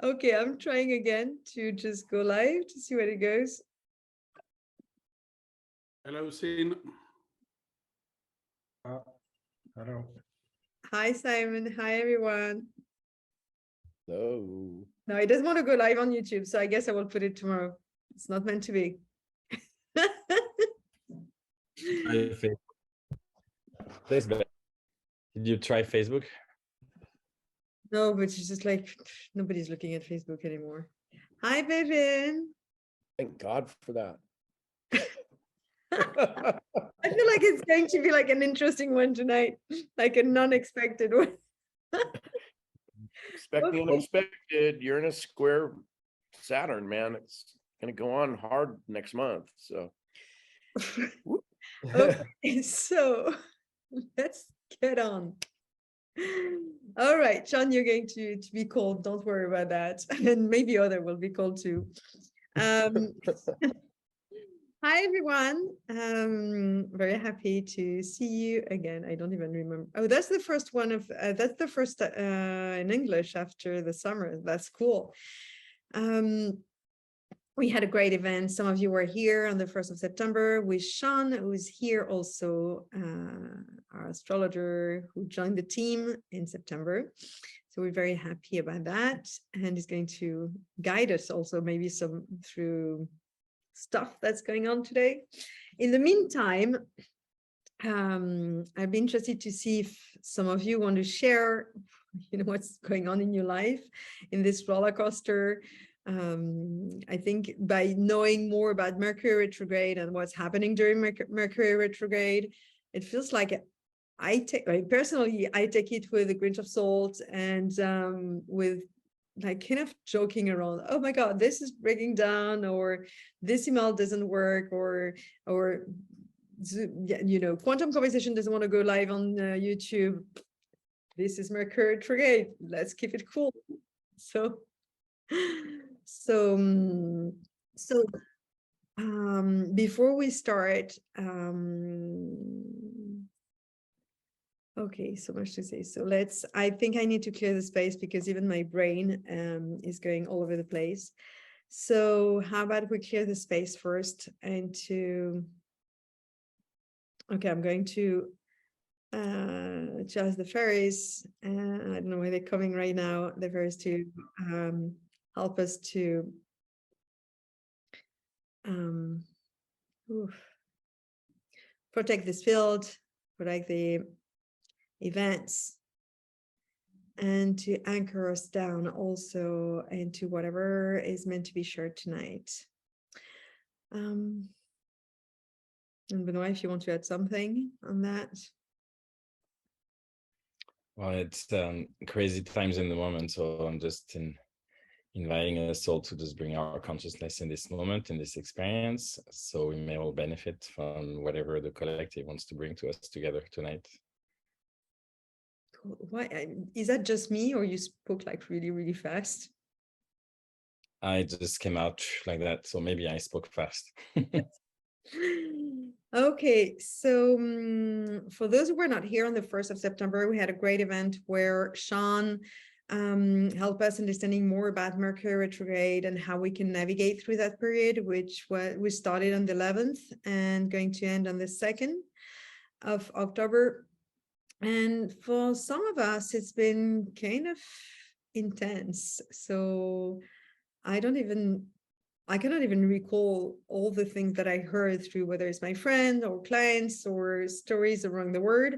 Okay, I'm trying again to just go live to see where it goes. Hello, Sin. Hello. Hi, Simon. Hi, everyone. Hello. No, it doesn't want to go live on YouTube, so I guess I will put it tomorrow. It's not meant to be. Facebook. Did you try Facebook? No, but it's just like nobody's looking at Facebook anymore. Hi, Vivian. Thank God for that. I feel like it's going to be like an interesting one tonight, like a non-expected one. Expect the unexpected. You're in a square Saturn, man. It's gonna go on hard next month. So Okay, so let's get on. All right, Sean, you're going to be called. Don't worry about that. And maybe other will be called too. Hi, everyone. Very happy to see you again. I don't even remember. Oh, that's the first one of, that's the first in English after the summer. That's cool. We had a great event. Some of you were here on the 1st of September with Sean, who's here also, our astrologer who joined the team in September. So we're very happy about that. And he's going to guide us also maybe some through stuff that's going on today. In the meantime, I'd be interested to see if some of you want to share, what's going on in your life in this roller coaster. I think by knowing more about Mercury retrograde and what's happening during Mercury retrograde, it feels like I take it with a grain of salt and with like kind of joking around. Oh my God, this is breaking down, or this email doesn't work, or quantum conversation doesn't want to go live on YouTube. This is Mercury retrograde. Let's keep it cool. So before we start, okay, so much to say. So I think I need to clear the space because even my brain is going all over the place. So how about we clear the space first okay, I'm going to just the fairies. I don't know where they're coming right now. The fairies to help us to protect this field, protect the events, and to anchor us down also into whatever is meant to be shared tonight. And Benoit, if you want to add something on that. Well, it's crazy times in the moment, so I'm just inviting us all to just bring our consciousness in this moment, in this experience, so we may all benefit from whatever the collective wants to bring to us together tonight. Why is that just me, or you spoke like really, really fast? I just came out like that, so maybe I spoke fast. Okay, so for those who were not here on the 1st of September, we had a great event where Sean helped us understanding more about Mercury retrograde and how we can navigate through that period, which we started on the 11th and going to end on the 2nd of October. And for some of us, it's been kind of intense. So I cannot even recall all the things that I heard through, whether it's my friend or clients or stories around the world.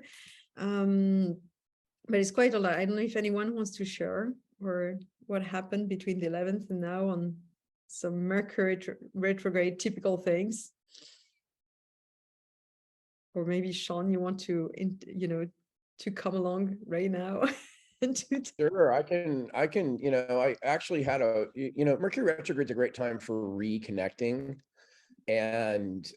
But it's quite a lot. I don't know if anyone wants to share or what happened between the 11th and now on some Mercury retrograde typical things. Or maybe Sean, you want to, to come along right now. Sure, I can, I actually had Mercury retrograde is a great time for reconnecting. And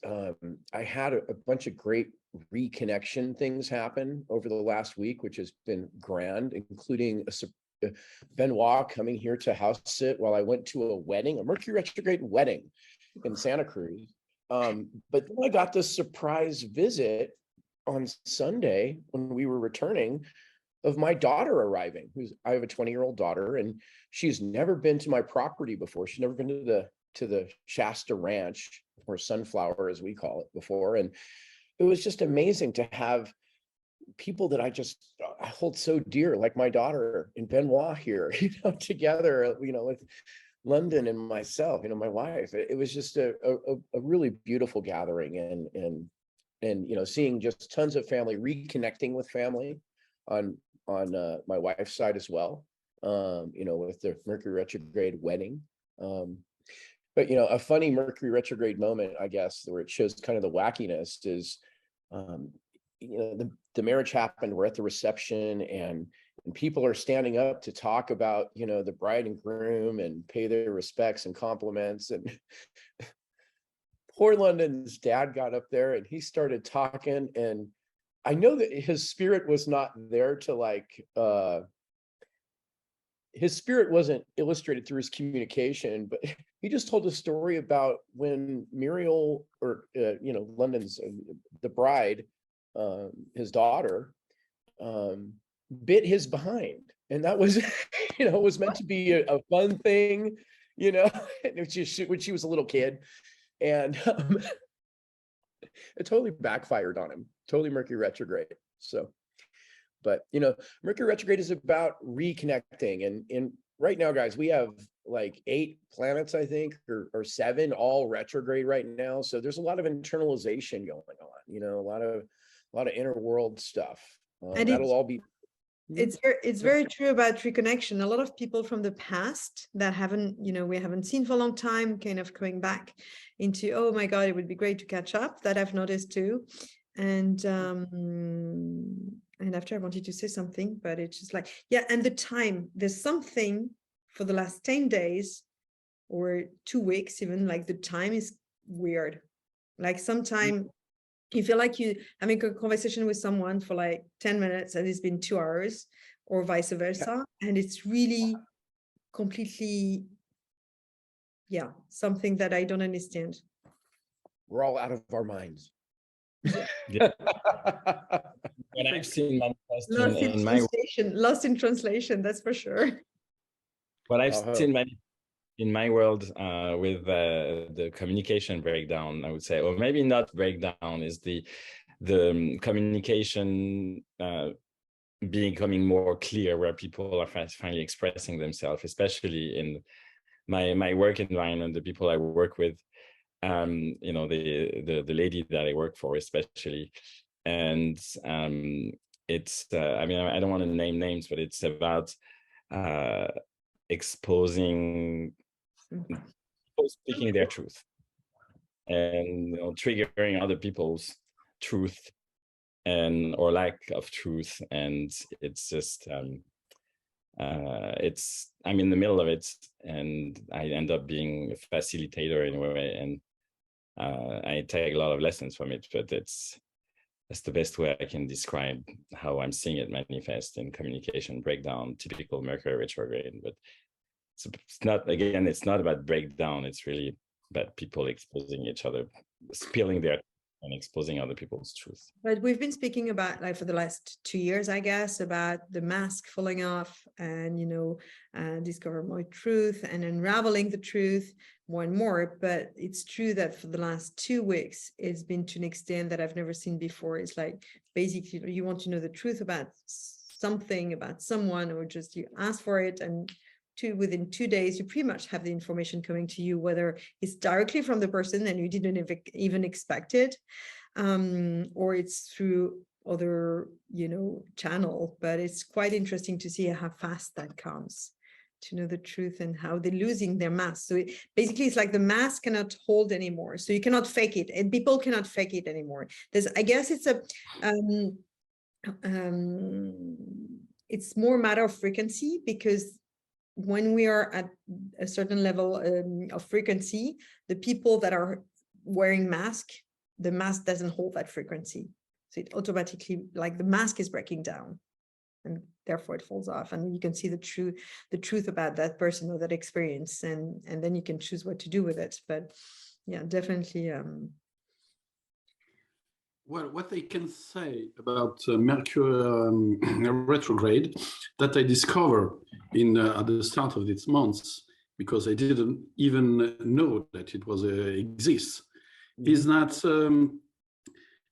I had a bunch of great reconnection things happen over the last week, which has been grand, including Benoit coming here to house sit while I went to a wedding, a Mercury retrograde wedding in Santa Cruz. But then I got this surprise visit on Sunday when we were returning of my daughter arriving, I have a 20-year-old daughter, and she's never been to my property before. She's never been to the Shasta Ranch, or Sunflower as we call it, before. And it was just amazing to have people that I hold so dear, like my daughter and Benoit here, together, with London and myself, my wife. It was just a really beautiful gathering, and seeing just tons of family, reconnecting with family on my wife's side as well, with the Mercury retrograde wedding. But a funny Mercury retrograde moment, I guess, where it shows kind of the wackiness is, the marriage happened. We're at the reception, and people are standing up to talk about, the bride and groom and pay their respects and compliments. And poor London's dad got up there and he started talking, and I know that his spirit was not there to his spirit wasn't illustrated through his communication, but he just told a story about when Muriel, or London's the bride, his daughter, bit his behind, and that was it was meant to be a fun thing, when she was a little kid, and it totally backfired on him. Totally Mercury retrograde. So, but Mercury retrograde is about reconnecting, and right now, guys, we have like 8 planets, I think, or 7, all retrograde right now. So there's a lot of internalization going on, a lot of inner world stuff. And that'll all be. It's very true about reconnection. A lot of people from the past that we haven't seen for a long time, kind of coming back into, oh my God, it would be great to catch up. That I've noticed too. And after I wanted to say something, but it's just like, yeah. And the time, there's something for the last 10 days or 2 weeks, even, like the time is weird. Like sometime you feel like you having a conversation with someone for like 10 minutes and it's been 2 hours, or vice versa. And it's really completely, something that I don't understand. We're all out of our minds. Yeah. When I've seen manifesting lost in translation, that's for sure. What I've seen in my world with the communication breakdown, I would say, or maybe not breakdown, is the communication becoming more clear, where people are finally expressing themselves, especially in my work environment, the people I work with, the lady that I work for especially. And it's I don't want to name names, but it's about exposing people speaking their truth, and triggering other people's truth or lack of truth. And it's just I'm in the middle of it, and I end up being a facilitator in a way, and I take a lot of lessons from it. But that's the best way I can describe how I'm seeing it manifest in communication breakdown, typical Mercury retrograde. But it's not about breakdown. It's really about people exposing each other, spilling their and exposing other people's truth. But we've been speaking about, like, for the last 2 years, I guess, about the mask falling off, and discover more truth and unraveling the truth more and more. But it's true that for the last 2 weeks, it's been to an extent that I've never seen before. It's like, basically, you want to know the truth about something, about someone, or just you ask for it, and within 2 days, you pretty much have the information coming to you, whether it's directly from the person and you didn't even expect it, or it's through other, channel. But it's quite interesting to see how fast that comes, to know the truth and how they're losing their mask. So basically, it's like the mask cannot hold anymore. So you cannot fake it, and people cannot fake it anymore. I guess it's it's more a matter of frequency, because when we are at a certain level of frequency, the people that are wearing the mask doesn't hold that frequency. So it automatically, like, the mask is breaking down, and therefore it falls off. And you can see the truth about that person or that experience, and then you can choose what to do with it. But yeah, definitely. Well, what I can say about Mercury retrograde that I discovered in at the start of this month, because I didn't even know that it was exists, is that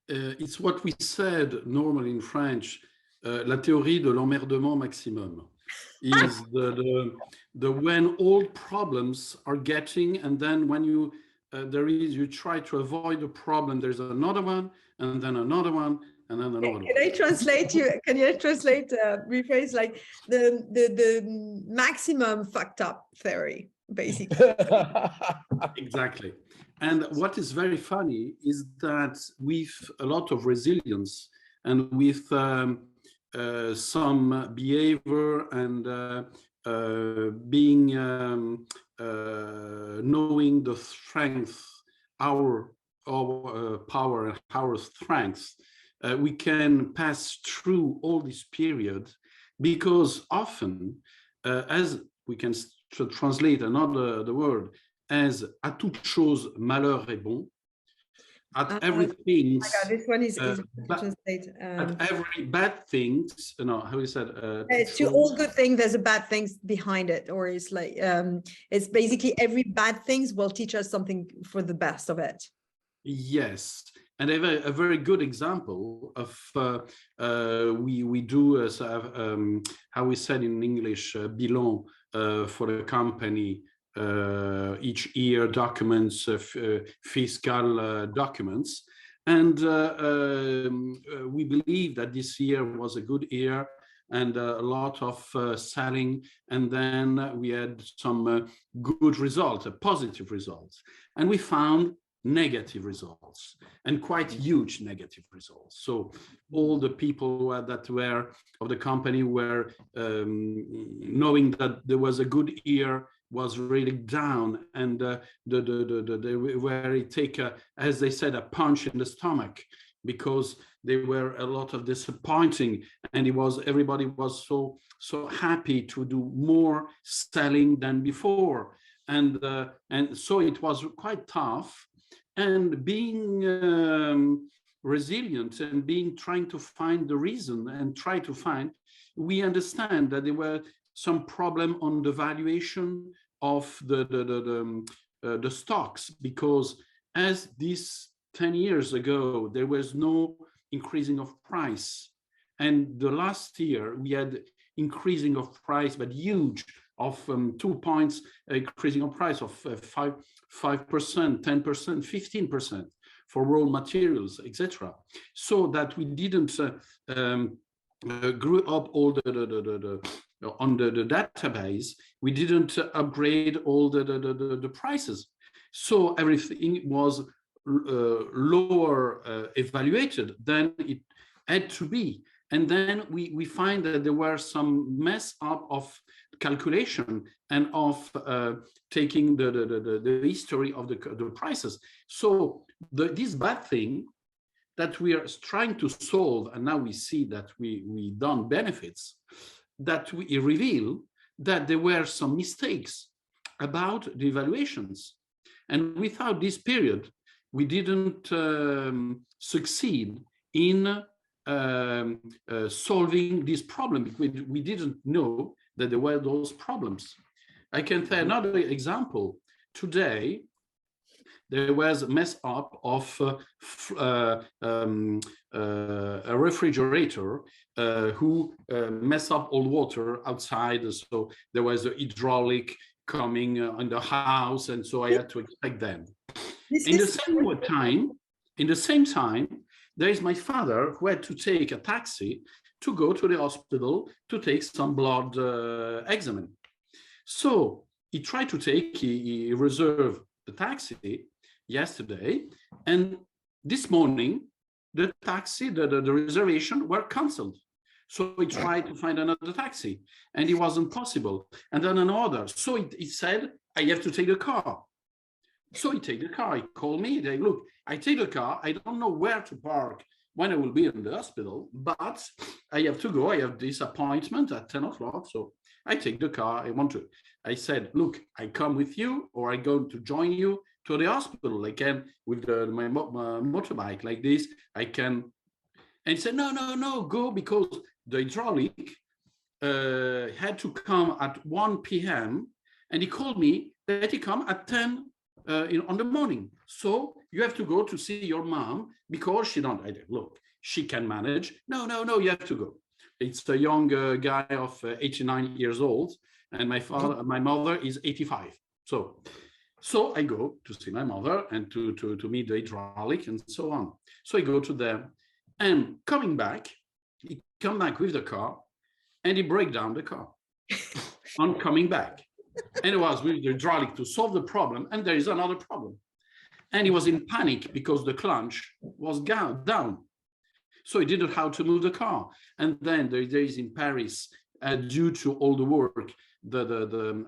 it's what we said normally in French, la théorie de l'emmerdement maximum, is the when all problems are getting, and then when you you try to avoid a problem, there's another one, and then another one, and then another one. Can I translate you? Can you translate, rephrase like the maximum fucked up theory, basically? Exactly. And what is very funny is that with a lot of resilience and with some behavior and being knowing the strength, our power and our strengths, we can pass through all this period, because often, as we can translate another the word as à toute chose malheur est bon, at everything. Oh my God, this one is to translate. At every bad things, you know, how you said. To all good things, there's a bad things behind it, or it's like it's basically every bad things will teach us something for the best of it. Yes, and I have a very good example of we do as how we said in English bilan for the company. Each year documents, fiscal documents, and we believe that this year was a good year and a lot of selling, and then we had some good results, positive results, and we found negative results, and quite huge negative results. So all the people that were of the company were knowing that there was a good year was really down, and where it take as they said, a punch in the stomach, because there were a lot of disappointing, and everybody was so happy to do more selling than before, and so it was quite tough. And being resilient and trying to find the reason and try to find, we understand that there were some problem on the valuation of the stocks, because as this 10 years ago, there was no increasing of price. And the last year we had increasing of price, but huge, of 2 points increasing of price of 5%, 10%, 15% for raw materials, etc. So that we didn't grew up all on the database, we didn't upgrade all the prices. So everything was lower evaluated than it had to be. And then we find that there were some mess up of calculation and of taking the history of the prices. So this bad thing that we are trying to solve, and now we see that we done benefits, that we reveal that there were some mistakes about the evaluations. And without this period, we didn't succeed in solving this problem. We didn't know that there were those problems. I can tell another example. Today, there was a mess up of a refrigerator who messed up all water outside. So there was a hydraulic coming in the house, and so I had to expect them. In the same time, there is my father who had to take a taxi to go to the hospital to take some blood exam. So he tried to he reserved the taxi yesterday, and this morning the taxi, the reservation were cancelled. So he tried to find another taxi, and it wasn't possible. And then another. So he said, I have to take the car. So he take the car. He called me. They look, I take the car. I don't know where to park when I will be in the hospital, but I have to go. I have this appointment at 10 o'clock. So I take the car. I said, look, I come with you, or I go to join you to the hospital. I can with my motorbike like this. I can, and he said, no, go, because the hydraulic had to come at 1 p.m. and he called me that he come at 10 on the morning. So you have to go to see your mom because she don't. Look, she can manage. No, you have to go. It's a young guy of 89 years old, and my mother is 85. So I go to see my mother and to meet the hydraulic and so on. So I go to them, and coming back, he come back with the car, and he break down the car on coming back. And it was with the hydraulic to solve the problem, and there is another problem. And he was in panic because the clutch was down. So he didn't know how to move the car. And then there is in Paris, due to all the work,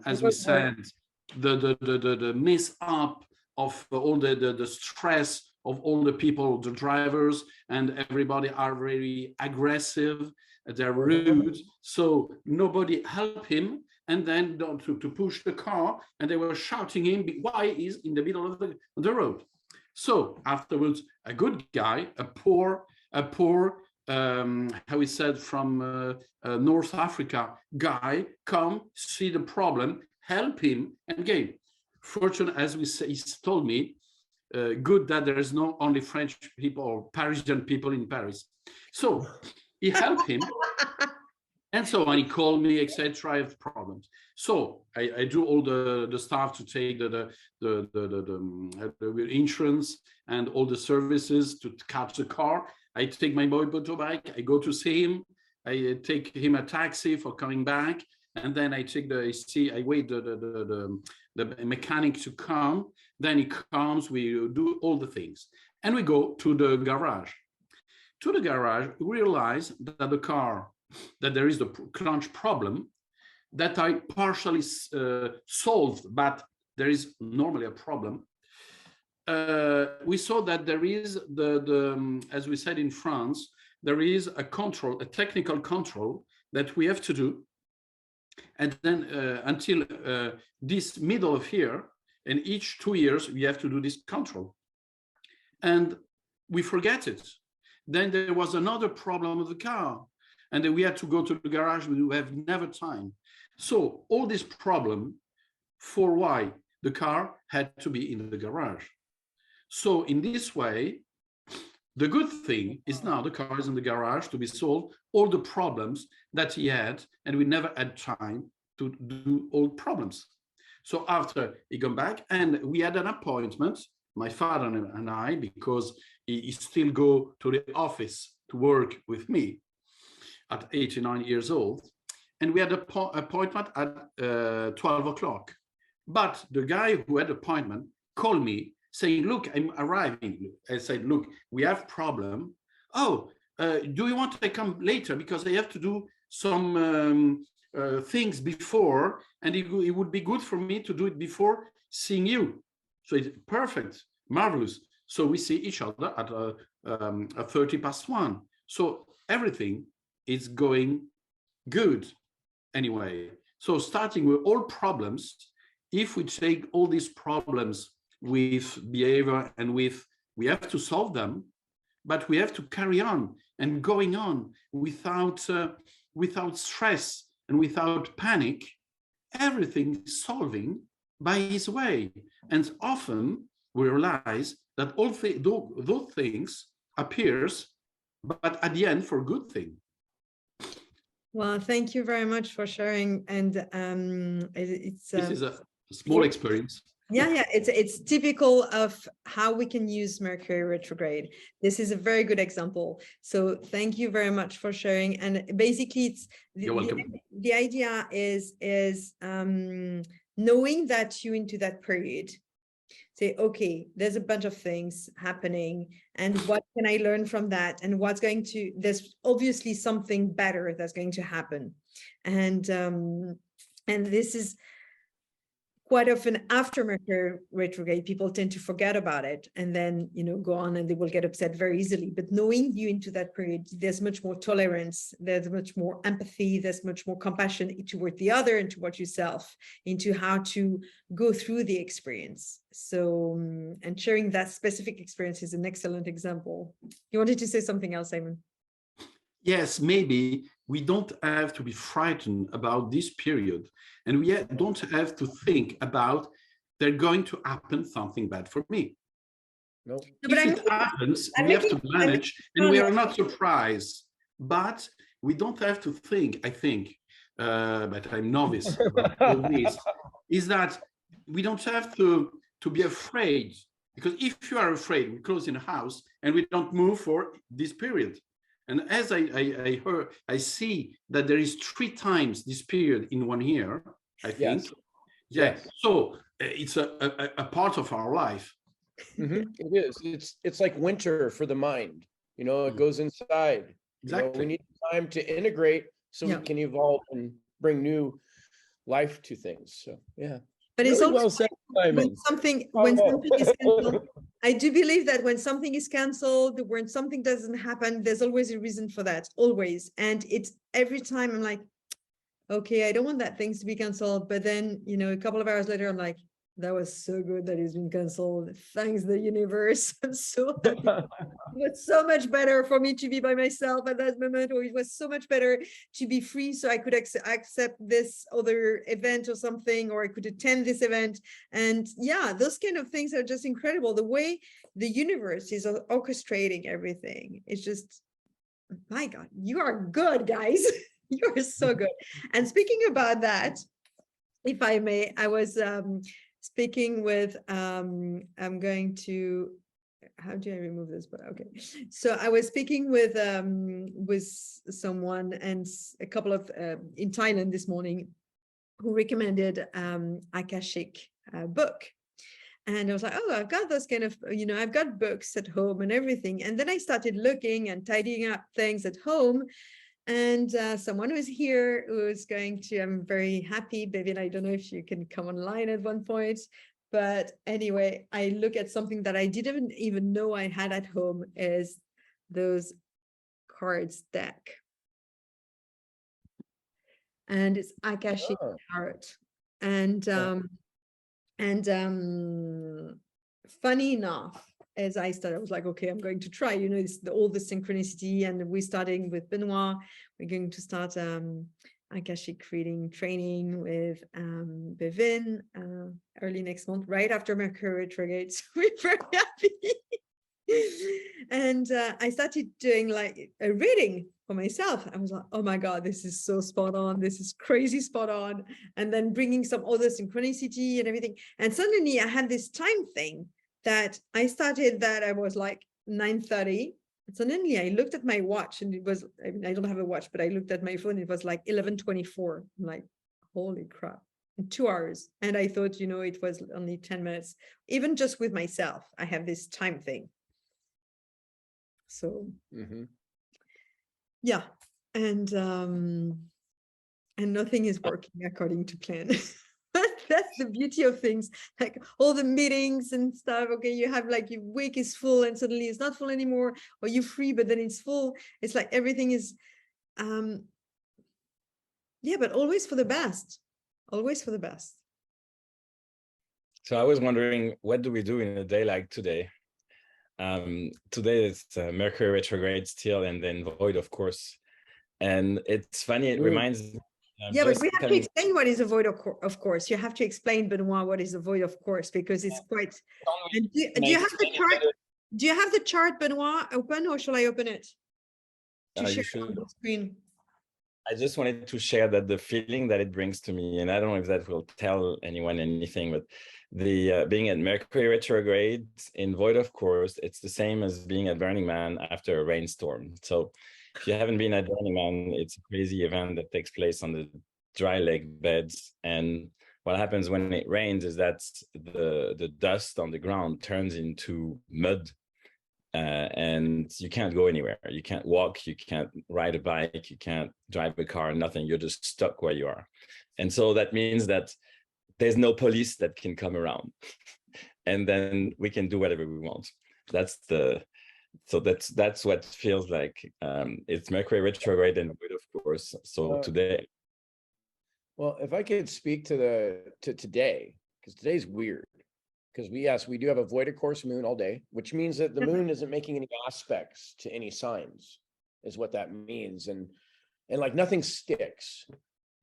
as we said, the mishap of all the stress of all the people, the drivers, and everybody are very aggressive, they're rude. So nobody helped him. And then to push the car, and they were shouting him, why he's in the middle of the road. So afterwards, a good guy, a poor, how we said, from North Africa guy, come see the problem, help him, and again, fortunate, as we say, he told me, good that there is no only French people or Parisian people in Paris. So he helped him. And so when he called me, etc., I have problems. So I do all the stuff to take the insurance and all the services to catch the car. I take my motorbike, I go to see him, I take him a taxi for coming back, and then I take I wait the mechanic to come. Then he comes, we do all the things, and we go to the garage. To the garage, we realize that the car, that there is the clutch problem that I partially solved, but there is normally a problem. We saw that there is as we said in France, there is a control, a technical control that we have to do. And then until this middle of year, and each 2 years, we have to do this control. And we forget it. Then there was another problem with the car. And then we had to go to the garage, we have never time. So all this problem for why the car had to be in the garage. So in this way, the good thing is now the car is in the garage to be solved, all the problems that he had, and we never had time to do all problems. So after he come back, and we had an appointment, my father and I, because he still go to the office to work with me at 89 years old, and we had an appointment at 12 o'clock. But the guy who had the appointment called me saying, look, I'm arriving. I said, look, we have problem. Oh, do you want to come later? Because I have to do some things before, and it would be good for me to do it before seeing you. So it's perfect, marvelous. So we see each other at 30 past 1. So everything is going good anyway. So starting with all problems, if we take all these problems with behavior and we have to solve them, but we have to carry on and going on without stress and without panic, everything is solving by his way. And often we realize that all those things appears, but at the end for good thing. Well, thank you very much for sharing. And this is a small experience. Yeah, it's typical of how we can use Mercury retrograde. This is a very good example. So thank you very much for sharing. And basically, it's You're welcome. The idea is knowing that you're into that period. Say, okay, there's a bunch of things happening, and what can I learn from that? And there's obviously something better that's going to happen. And this is, quite often after Mercury retrograde, people tend to forget about it and then, go on and they will get upset very easily. But knowing you into that period, there's much more tolerance, there's much more empathy, there's much more compassion toward the other and toward yourself, into how to go through the experience. So, and sharing that specific experience is an excellent example. You wanted to say something else, Simon? Yes, maybe we don't have to be frightened about this period, and we don't have to think about there's going to happen something bad for me. No. If it happens, we have to manage, and we are not surprised. But we don't have to think, I think, but I'm novice about all this, is that we don't have to be afraid, because if you are afraid, we close in a house and we don't move for this period. And as I see that there is 3 times this period in 1 year, I think. Yes. Yeah. Yes. So it's a part of our life. It is. It's like winter for the mind. It goes inside. Exactly. We need time to integrate so we can evolve and bring new life to things. So yeah. But really it's also well said, Simon. when something is canceled, I do believe that when something is canceled, when something doesn't happen, there's always a reason for that, always. And it's every time I'm like, okay, I don't want that things to be canceled. But then, a couple of hours later, I'm like, that was so good that it's been canceled. Thanks the universe. I'm so happy. It was so much better for me to be by myself at that moment, or it was so much better to be free so I could accept this other event or something, or I could attend this event. And yeah, those kind of things are just incredible. The way the universe is orchestrating everything. It's just, my God, you are good, guys. You are so good. And speaking about that, if I may, I was speaking with, I'm going to, how do I remove this? But okay. So I was speaking with someone and a couple of, in Thailand this morning, who recommended Akashic book. And I was like, oh, I've got those kind of, I've got books at home and everything. And then I started looking and tidying up things at home. And someone who's here who's going to, I'm very happy, Vivian, I don't know if you can come online at one point, but anyway, I look at something that I didn't even know I had at home, is those cards deck. And it's Akashic Tarot. And funny enough, as I started, I was like, okay, I'm going to try, it's all the synchronicity, and we're starting with Benoit. We're going to start Akashic reading training with Bevin early next month, right after Mercury retrograde. So we're very happy. And I started doing like a reading for myself. I was like, oh my God, this is so spot on. This is crazy spot on. And then bringing some other synchronicity and everything. And suddenly I had this time thing that I started that I was like 9:30. Suddenly I looked at my watch and it was, I don't have a watch, but I looked at my phone. It was like 11:24. I'm like, holy crap, in 2 hours. And I thought, it was only 10 minutes. Even just with myself, I have this time thing. So, yeah. And nothing is working according to plan. That's the beauty of things, like all the meetings and stuff. Okay, you have like your week is full and suddenly it's not full anymore, or you're free but then it's full. It's like everything is yeah, but always for the best, always for the best. So I was wondering, what do we do in a day like today? Today it's Mercury retrograde still, and then void, of course. And it's funny, it reminds me. Yeah, but we have to explain what is a void of course. You have to explain, Benoit, what is a void of course, because it's quite. And do you have the chart? Do you have the chart, Benoit, open, or shall I open it to share on the screen? I just wanted to share that the feeling that it brings to me, and I don't know if that will tell anyone anything, but the being at Mercury retrograde in void of course, it's the same as being at Burning Man after a rainstorm. So if you haven't been at Burning Man, it's a crazy event that takes place on the dry lake beds. And what happens when it rains is that the dust on the ground turns into mud, and you can't go anywhere. You can't walk, you can't ride a bike, you can't drive a car, nothing. You're just stuck where you are. And so that means that there's no police that can come around. And then we can do whatever we want. So that's what feels like. It's Mercury retrograde and void, of course. So today. Well, if I could speak to today, because today's weird. Because we do have a void of course moon all day, which means that the moon isn't making any aspects to any signs, is what that means. And like nothing sticks.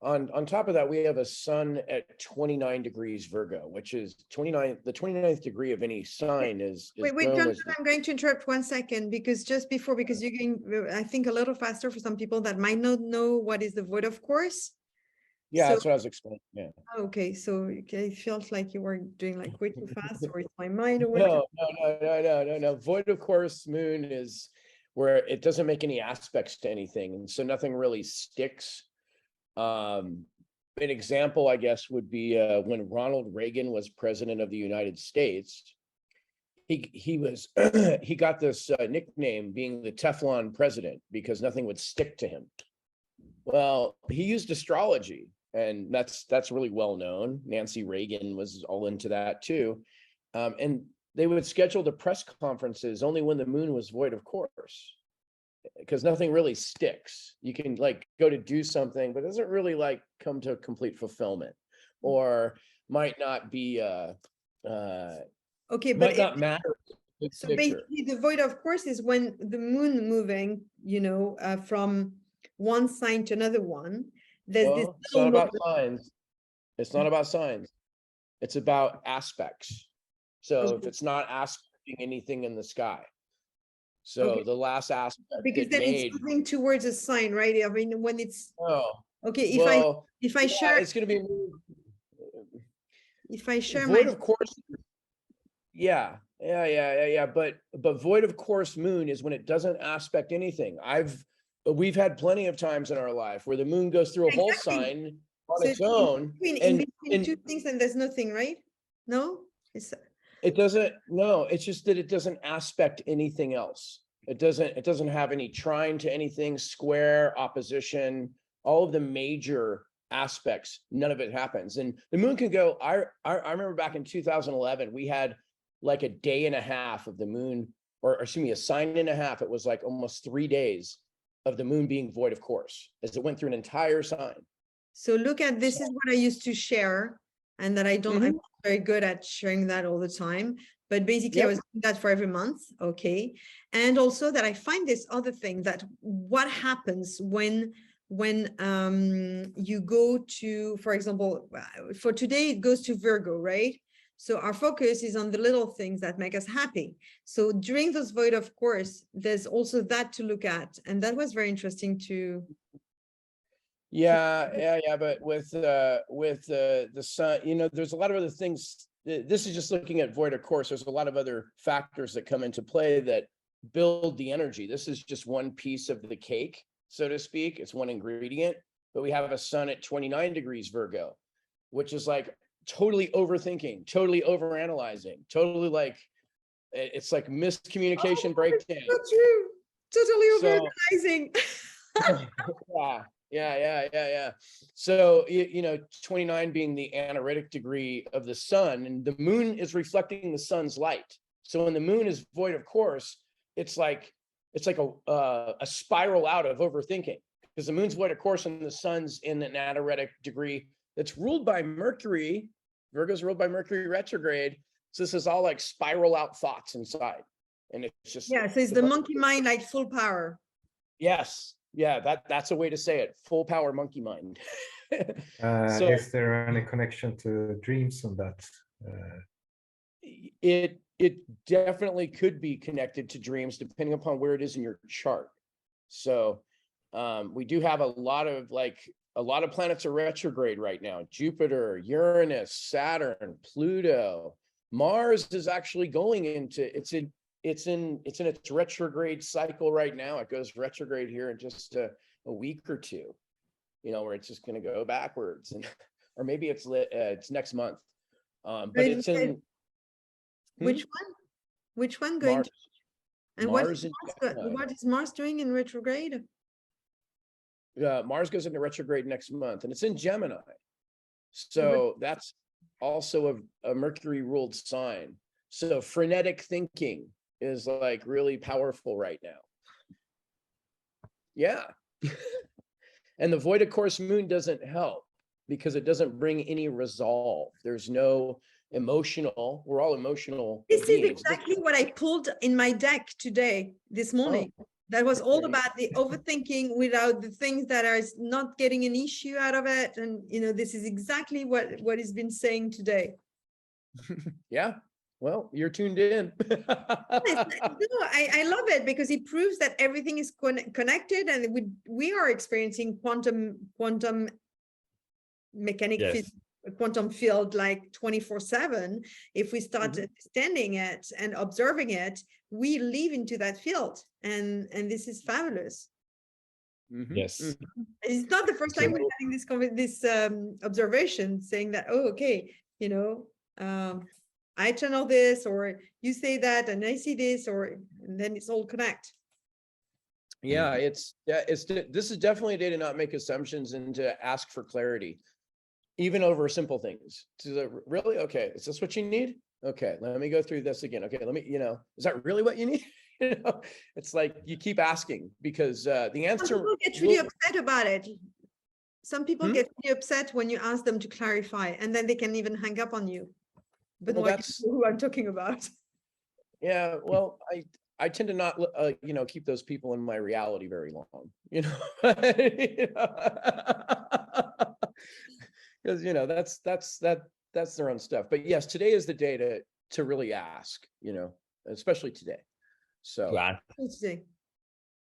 On top of that, we have a sun at 29 degrees Virgo, which is the 29th degree of any sign is wait, John, I'm going to interrupt 1 second because because you're going, I think, a little faster for some people that might not know what is the void of course. Yeah, So, that's what I was explaining. Yeah. Okay, so it felt like you were doing like way too fast, or it's my mind, or whatever. No. Void of course moon is where it doesn't make any aspects to anything, and so nothing really sticks. An example, I guess, would be when Ronald Reagan was president of the United States. He was he got this nickname being the Teflon president because nothing would stick to him. Well, he used astrology, and that's really well known. Nancy Reagan was all into that too, and they would schedule the press conferences only when the moon was void of course, because nothing really sticks. You can like go to do something, but it doesn't really like come to complete fulfillment, or might not be Okay, might not matter. So basically the void of course is when the moon moving, from one sign to another one. It's not about signs. It's not about signs. It's about aspects. So if it's not aspecting anything in the sky. So the last aspect, because then it's moving towards a sign, right? I mean, when it's okay, if I share, it's going to be. If I share void of course, yeah. But void of course moon is when it doesn't aspect anything. We've had plenty of times in our life where the moon goes through a whole sign on its own, in between two things, and there's nothing, right? No, it doesn't. No, it's just that it doesn't aspect anything else. It doesn't have any trine to anything, square, opposition, all of the major aspects. None of it happens, and the moon can go. I remember back in 2011, we had like a day and a half of the moon, or excuse me, a sign and a half. It was like almost 3 days of the moon being void of course, as it went through an entire sign. So look at this, is what I used to share, and that I'm not very good at sharing that all the time. But basically, I was doing that for every month. Okay. And also that I find this other thing, that what happens when you go to, for example, for today, it goes to Virgo, right? So our focus is on the little things that make us happy. So during those void of course, there's also that to look at. And that was very interesting to. Yeah. But with the sun, there's a lot of other things. This is just looking at void of course. There's a lot of other factors that come into play that build the energy. This is just one piece of the cake, so to speak. It's one ingredient, but we have a sun at 29 degrees Virgo, which is like totally overthinking, totally overanalyzing, totally like, it's like miscommunication breakdown. Not true. Totally overanalyzing. Yeah. So, 29 being the analytic degree of the sun, and the moon is reflecting the sun's light. So when the moon is void of course, it's like a spiral out of overthinking, because the moon's void of course and the sun's in an analytic degree that's ruled by Mercury. Virgo's ruled by Mercury retrograde. So this is all like spiral out thoughts inside. And it's just. Yeah, so it's the monkey mind, like full power. Yes. Yeah, that's a way to say it. Full power monkey mind. So, is there any connection to dreams on that? It definitely could be connected to dreams, depending upon where it is in your chart. So we do have a lot of planets are retrograde right now. Jupiter, Uranus, Saturn, Pluto. Mars is actually going into it's in its retrograde cycle right now. It goes retrograde here in just a week or two, where it's just going to go backwards, or maybe it's next month. But it's in which one going Mars, to, and Mars what is Mars doing in retrograde? Mars goes into retrograde next month, and it's in Gemini. So that's also a Mercury ruled sign. So frenetic thinking is like really powerful right now. Yeah. And the void of course moon doesn't help because it doesn't bring any resolve. There's no emotional, we're all emotional This is beings. exactly what I pulled in my deck today, this morning. That was all about the overthinking without the things that are not getting an issue out of it. And, you know, this is exactly what has been saying today. Yeah. Well, you're tuned in. No, I love it because it proves that everything is connected, and we are experiencing quantum mechanic quantum field like 24/7. If we start understanding it and observing it, we live into that field, and this is fabulous. Yes. It's not the first time we're having this observation saying that, oh, okay, you know, I channel this, or you say that, and I see this, and then it's all connect. Yeah, this is definitely a day to not make assumptions and to ask for clarity, even over simple things. Really, okay, is this what you need? Okay, let me go through this again. Okay, let me, you know, is that really what you need? You know, it's like you keep asking because the answer. Some people get really upset about it. Some people get really upset when you ask them to clarify, and then they can even hang up on you. But well, that's who I'm talking about. Yeah, well, I tend to not, you know, keep those people in my reality very long, you know, because you know that's their own stuff. But yes, today is the day to really ask, you know, especially today. So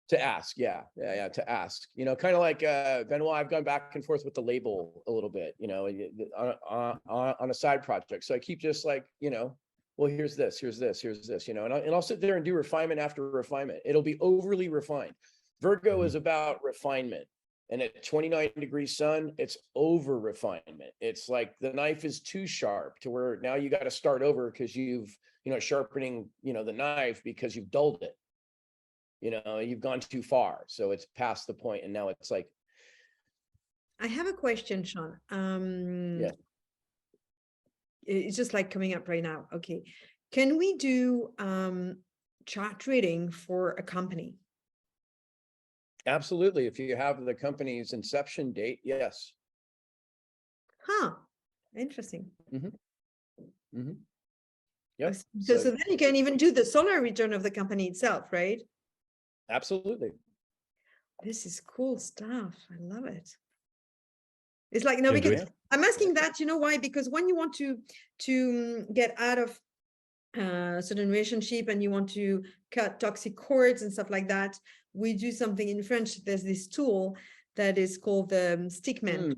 to ask, yeah, to ask, you know, kind of like Benoit, I've gone back and forth with the label a little bit, you know, on a side project. So I keep just like, you know, well, here's this, you know, and I'll sit there and do refinement after refinement. It'll be overly refined. Virgo is about refinement. And at 29 degrees sun, it's over refinement. It's like the knife is too sharp to where now you got to start over because you've, you know, sharpening, you know, the knife because you've dulled it. You know, you've gone too far. So it's past the point, and now it's like. I have a question, Sean. Yeah. It's just like coming up right now. Okay. Can we do chart reading for a company? Absolutely. If you have the company's inception date, yes. Huh. Interesting. Yep. So then you can even do the solar return of the company itself, right? Absolutely. This is cool stuff. I love it. It's like, no, because I'm asking that, you know why? Because when you want to get out of a certain relationship and you want to cut toxic cords and stuff like that, we do something in French. There's this tool that is called the stickman.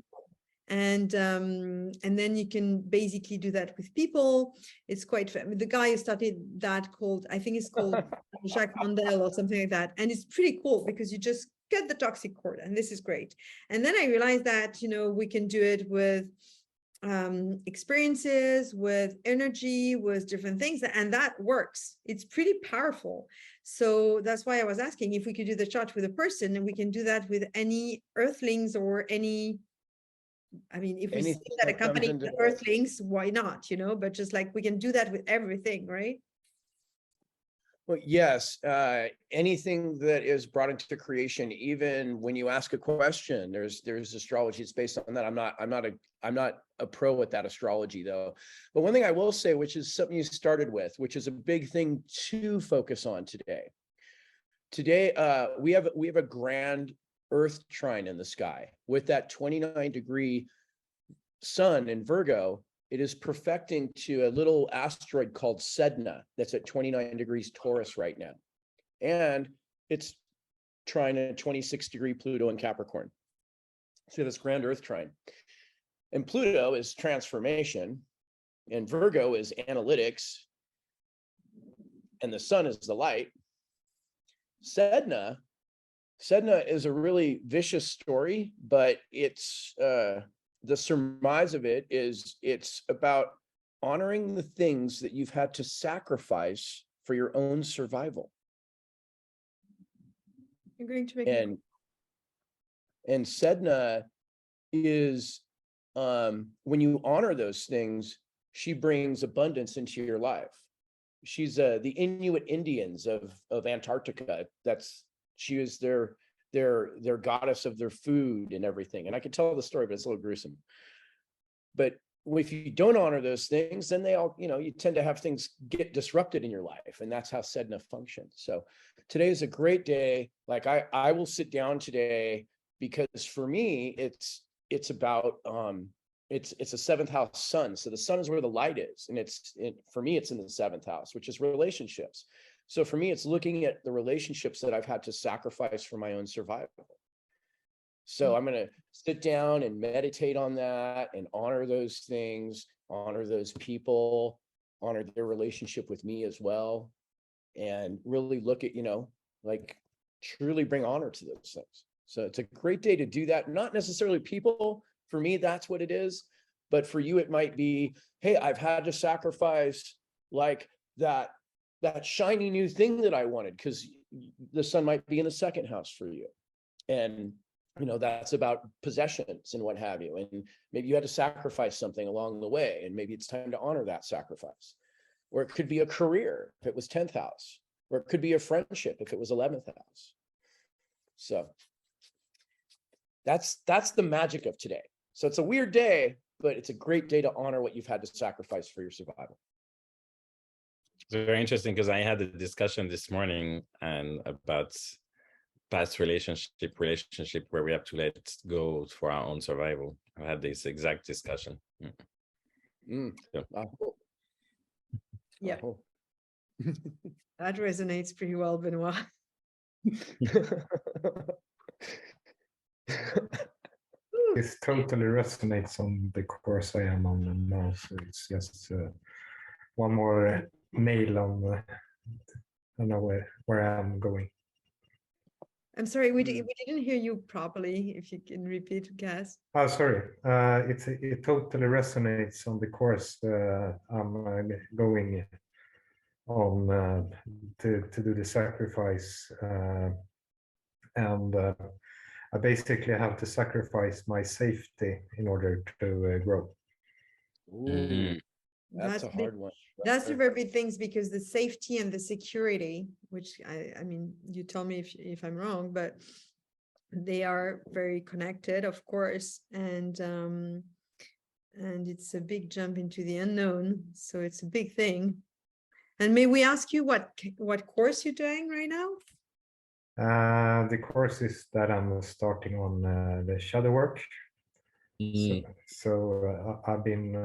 And then you can basically do that with people. It's quite the guy who started that called, I think it's called Jacques Mandel or something like that. And it's pretty cool because you just get the toxic cord, and this is great. And then I realized that, you know, we can do it with experiences, with energy, with different things, and that works. It's pretty powerful. So that's why I was asking if we could do the chart with a person, and we can do that with any earthlings or any. I mean, if we see that a company with earthlings, why not, you know, but just like we can do that with everything, right? Well, yes, anything that is brought into creation, even when you ask a question, there's astrology. It's based on that. I'm not a pro at that astrology though. But one thing I will say, which is something you started with, which is a big thing to focus on today. Today, we have a grand Earth trine in the sky with that 29-degree sun in Virgo. It is perfecting to a little asteroid called Sedna that's at 29 degrees Taurus right now. And it's trine at 26-degree Pluto in Capricorn. So this grand Earth trine. And Pluto is transformation, and Virgo is analytics, and the sun is the light. Sedna is a really vicious story, but it's the surmise of it is it's about honoring the things that you've had to sacrifice for your own survival. You're going to make and Sedna is when you honor those things, she brings abundance into your life. She's the Inuit Indians of Antarctica. She is their goddess of their food and everything. And I could tell the story, but it's a little gruesome. But if you don't honor those things, then they all, you tend to have things get disrupted in your life. And that's how Sedna functions. So today is a great day. Like I will sit down today because for me, it's about, it's a seventh house sun. So the sun is where the light is. And for me, it's in the seventh house, which is relationships. So for me, it's looking at the relationships that I've had to sacrifice for my own survival. So I'm going to sit down and meditate on that and honor those things, honor those people, honor their relationship with me as well. And really look at, like truly bring honor to those things. So it's a great day to do that. Not necessarily people. For me, that's what it is. But for you, it might be, hey, I've had to sacrifice like that shiny new thing that I wanted, because the sun might be in the second house for you. And that's about possessions and what have you. And maybe you had to sacrifice something along the way, and maybe it's time to honor that sacrifice. Or it could be a career if it was 10th house, or it could be a friendship if it was 11th house. So that's the magic of today. So it's a weird day, but it's a great day to honor what you've had to sacrifice for your survival. It's very interesting because I had a discussion this morning and about past relationship where we have to let go for our own survival. I had this exact discussion. Yeah. That resonates pretty well, Benoit. This totally resonates on the course I am on now. So it's just one more nail on I know where I'm going. I'm sorry, we didn't hear you properly. If you can repeat, Gaz. Oh, sorry. It totally resonates on the course I'm going on to do the sacrifice, and I basically have to sacrifice my safety in order to grow. Ooh, that's a hard one. That's the very big things, because the safety and the security, which I mean, you tell me if I'm wrong, but they are very connected, of course, and it's a big jump into the unknown, so it's a big thing. And may we ask you what course you're doing right now? The course is that I'm starting on the shadow work. So I've been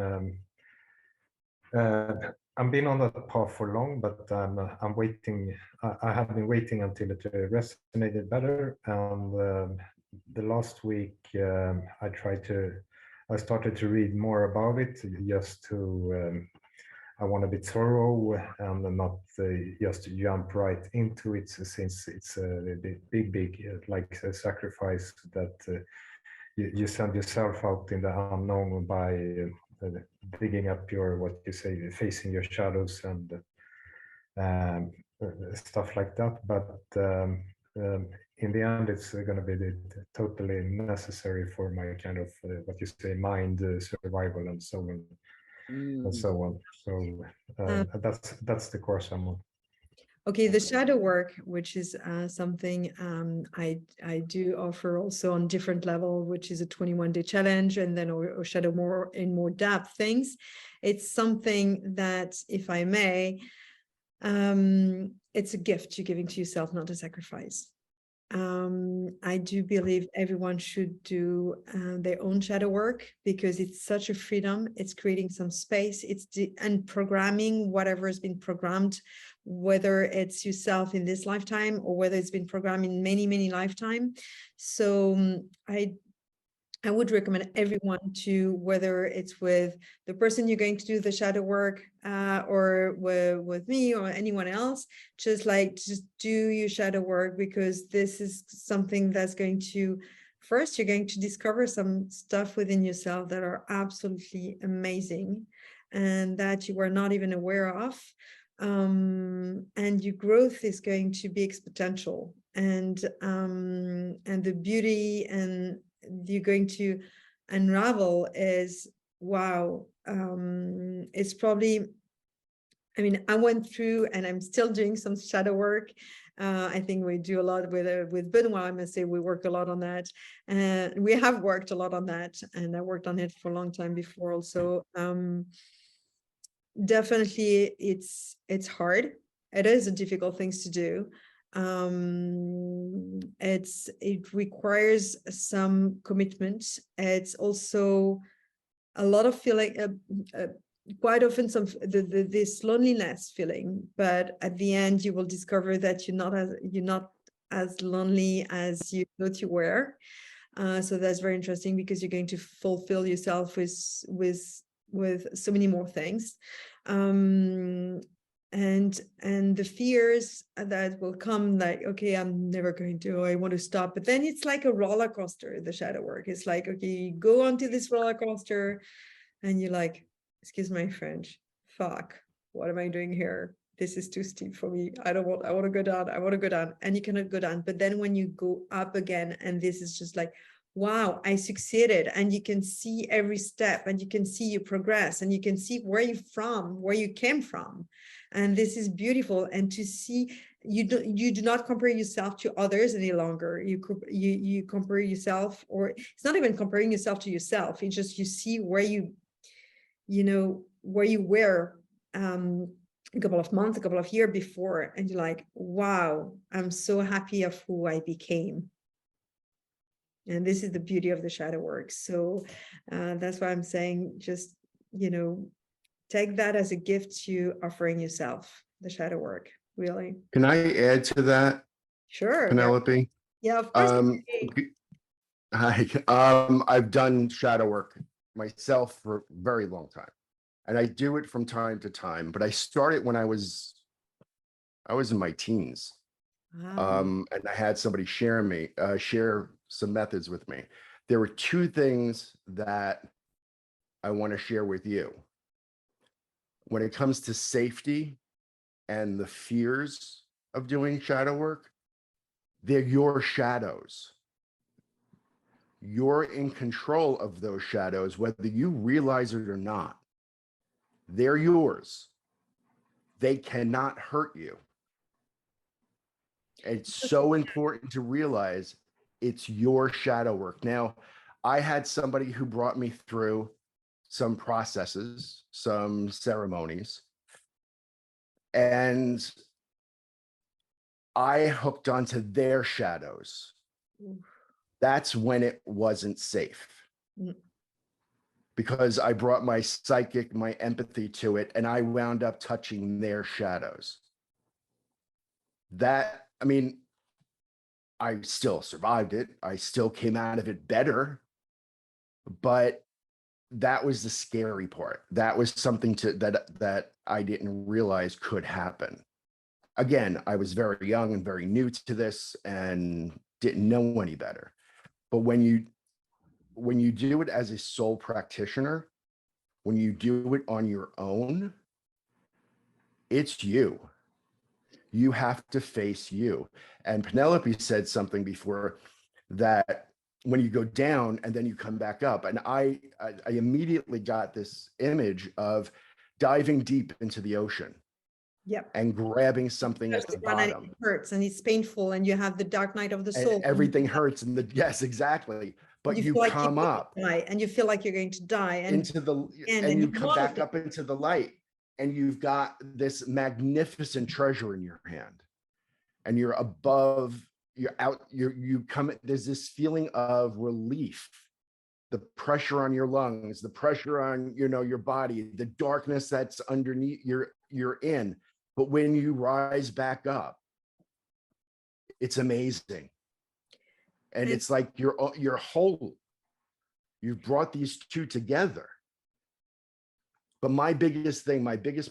on that path for long, but I'm waiting. I have been waiting until it resonated better. And the last week, I started to read more about it, just to. I want a bit thorough and not just jump right into it, since it's a big like a sacrifice that you send yourself out in the unknown by digging up facing your shadows and stuff like that. But in the end, it's going to be totally necessary for my kind of mind survival and so on. And so on. So that's the course I'm on. Okay, the shadow work, which is something I do offer also on different level, which is a 21-day challenge, and then or shadow more in more depth things. It's something that, if I may, it's a gift you're giving to yourself, not a sacrifice. I do believe everyone should do their own shadow work, because it's such a freedom. It's creating some space. It's unprogramming whatever has been programmed, whether it's yourself in this lifetime or whether it's been programmed in many lifetimes. So I would recommend everyone to, whether it's with the person you're going to do the shadow work or with me or anyone else, just do your shadow work, because this is something that's going to, first, you're going to discover some stuff within yourself that are absolutely amazing and that you were not even aware of. And your growth is going to be exponential, and the beauty and you're going to unravel is, wow, it's probably, I mean, I went through and I'm still doing some shadow work. I think we do a lot with Benoit. I must say we work a lot on that, and we have worked a lot on that, and I worked on it for a long time before also. Definitely it's hard. It is a difficult thing to do. It requires some commitment. It's also a lot of feeling, quite often this loneliness feeling, but at the end you will discover that you're not as lonely as you thought you were. So that's very interesting, because you're going to fulfill yourself with so many more things. And the fears that will come, like, okay, I'm never going to, I want to stop. But then it's like a roller coaster, the shadow work. It's like, okay, you go onto this roller coaster and you're like, excuse my French, fuck, what am I doing here? This is too steep for me. I want to go down. I want to go down. And you cannot go down. But then when you go up again, and this is just like, wow, I succeeded. And you can see every step, and you can see you progress, and you can see where you came from. And this is beautiful. And to see, you do not compare yourself to others any longer. You compare yourself, or it's not even comparing yourself to yourself. It's just, you see where where you were a couple of months, a couple of years before, and you're like, wow, I'm so happy of who I became. And this is the beauty of the shadow work. So that's why I'm saying, just, take that as a gift you offering yourself, the shadow work, really. Can I add to that, Sure. Penelope? Yeah, of course. Hi. I've done shadow work myself for a very long time, and I do it from time to time, but I started when I was in my teens. Wow. And I had somebody share some methods with me. There were two things that I want to share with you. When it comes to safety and the fears of doing shadow work, they're your shadows. You're in control of those shadows, whether you realize it or not. They're yours. They cannot hurt you. It's so important to realize it's your shadow work. Now, I had somebody who brought me through some processes, some ceremonies, and I hooked onto their shadows. That's when it wasn't safe. Because I brought my psychic, my empathy to it, and I wound up touching their shadows. I still survived it. I still came out of it better, but that was the scary part. That was something that I didn't realize could happen. Again, I was very young and very new to this and didn't know any better. But when you do it as a sole practitioner, when you do it on your own, it's you. You have to face you. And Penelope said something before, that when you go down and then you come back up, and I immediately got this image of diving deep into the ocean. Yep. And grabbing something at the bottom. It hurts and it's painful, and you have the dark night of the soul. And everything hurts, and yes, exactly. But you come up, and you feel like you're going to die, and you come back up into the light, and you've got this magnificent treasure in your hand, and you're above, you're out, you come. There's this feeling of relief, the pressure on your lungs, the pressure on your body, the darkness that's underneath you're in. But when you rise back up, it's amazing. And it's like you're whole. You've brought these two together. But my biggest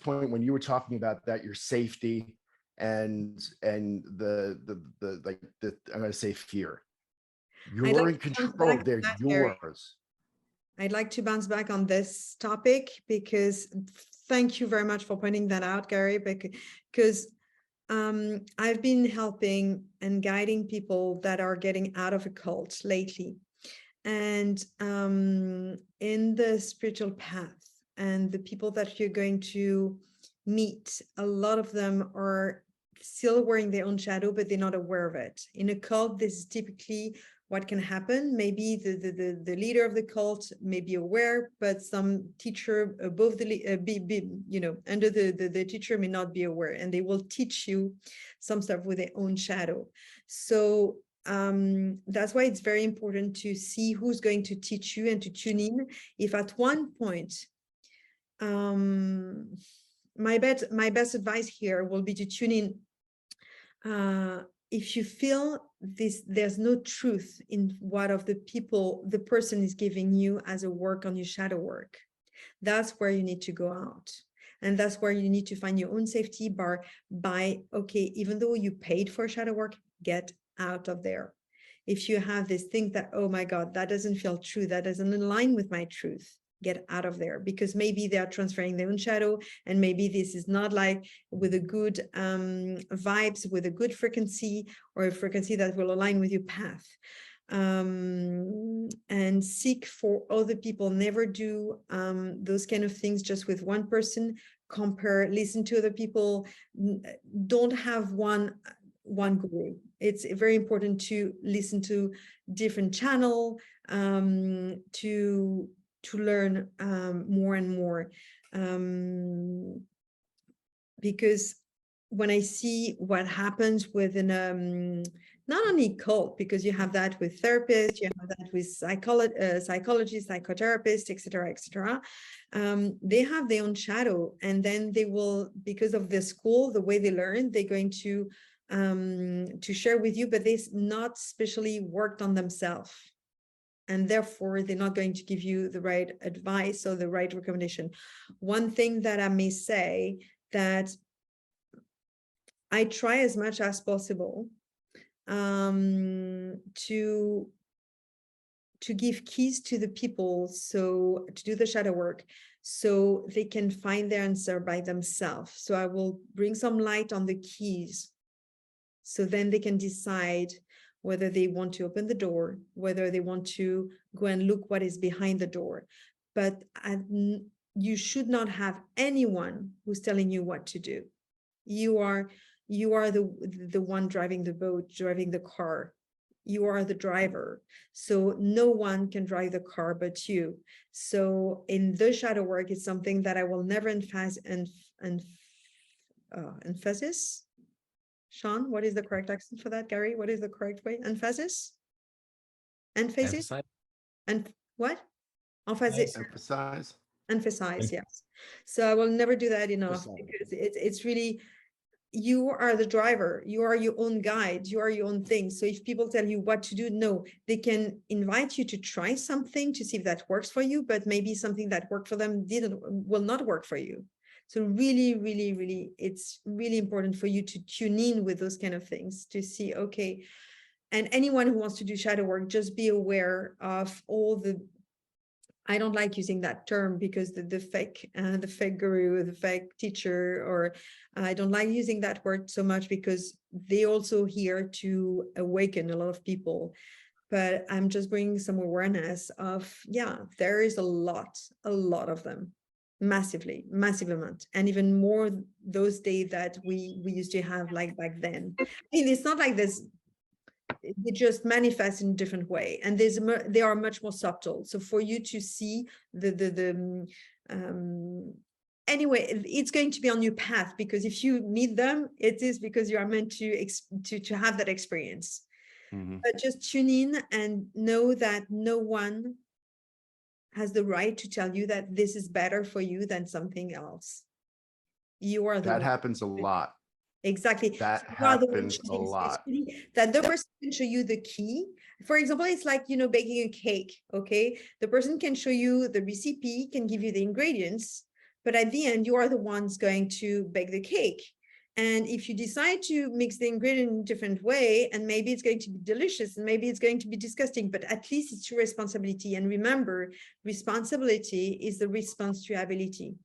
point when you were talking about that, your safety and the I'm going to say fear. You're in control. They're yours. I'd like to bounce back on this topic, because thank you very much for pointing that out, Gary, because I've been helping and guiding people that are getting out of a cult lately, and in the spiritual path. and the people that you're going to meet, a lot of them are still wearing their own shadow, but they're not aware of it. In a cult, this is typically what can happen. Maybe the leader of the cult may be aware, but some teacher above the under the teacher may not be aware, and they will teach you some stuff with their own shadow. So that's why it's very important to see who's going to teach you and to tune in. If at one point, my best advice here will be to tune in. If you feel there's no truth in what of the person is giving you as a work on your shadow work, that's where you need to go out. And that's where you need to find your own safety by, okay, even though you paid for shadow work, get out of there. If you have this thing that, oh my God, that doesn't feel true, that doesn't align with my truth, get out of there, because maybe they are transferring their own shadow, and maybe this is not like with a good vibes, with a good frequency, or a frequency that will align with your path. And seek for other people. Never do those kind of things just with one person. Compare, listen to other people. Don't have one guru. It's very important to listen to different channel to learn more and more, because when I see what happens within not only cult, because you have that with therapists, you have that with psychologists, psychotherapists, etc., they have their own shadow, and then they will, because of the school, the way they learn, they're going to share with you, but they're not specially worked on themselves. And therefore, they're not going to give you the right advice or the right recommendation. One thing that I may say, that I try as much as possible to give keys to the people, so to do the shadow work, so they can find their answer by themselves. So I will bring some light on the keys, so then they can decide whether they want to open the door, whether they want to go and look what is behind the door. But you should not have anyone who's telling you what to do. You are the one driving the boat, driving the car. You are the driver. So no one can drive the car but you. So in the shadow work, it's something that I will never emphasis. Sean, what is the correct accent for that? Gary, what is the correct way? Emphasis? Emphasis? And what? Emphasis. Emphasize. Emphasize, yes. So I will never do that enough, because it's really, you are the driver, you are your own guide, you are your own thing. So if people tell you what to do, no, they can invite you to try something to see if that works for you, but maybe something that worked for them will not work for you. So really, really, really, it's really important for you to tune in with those kind of things, to see, okay, and anyone who wants to do shadow work, just be aware of all the, I don't like using that term, because the fake guru, the fake teacher, or I don't like using that word so much, because they also here to awaken a lot of people. But I'm just bringing some awareness of, yeah, there is a lot of them. Massive amount, and even more those days that we used to have, like back then. I mean, it's not like this, they just manifest in a different way, and they are much more subtle. So for you to see anyway, it's going to be on your path, because if you meet them, it is because you are meant to have that experience. But just tune in and know that no one has the right to tell you that this is better for you than something else. You are the That one. happens a lot. Exactly. That So you are the one happens a choosing lot. specifically, that the person can show you the key. For example, it's like, baking a cake, okay? The person can show you the recipe, can give you the ingredients, but at the end, you are the ones going to bake the cake. And if you decide to mix the ingredient in a different way, and maybe it's going to be delicious, and maybe it's going to be disgusting, but at least it's your responsibility. And remember, responsibility is the response to ability.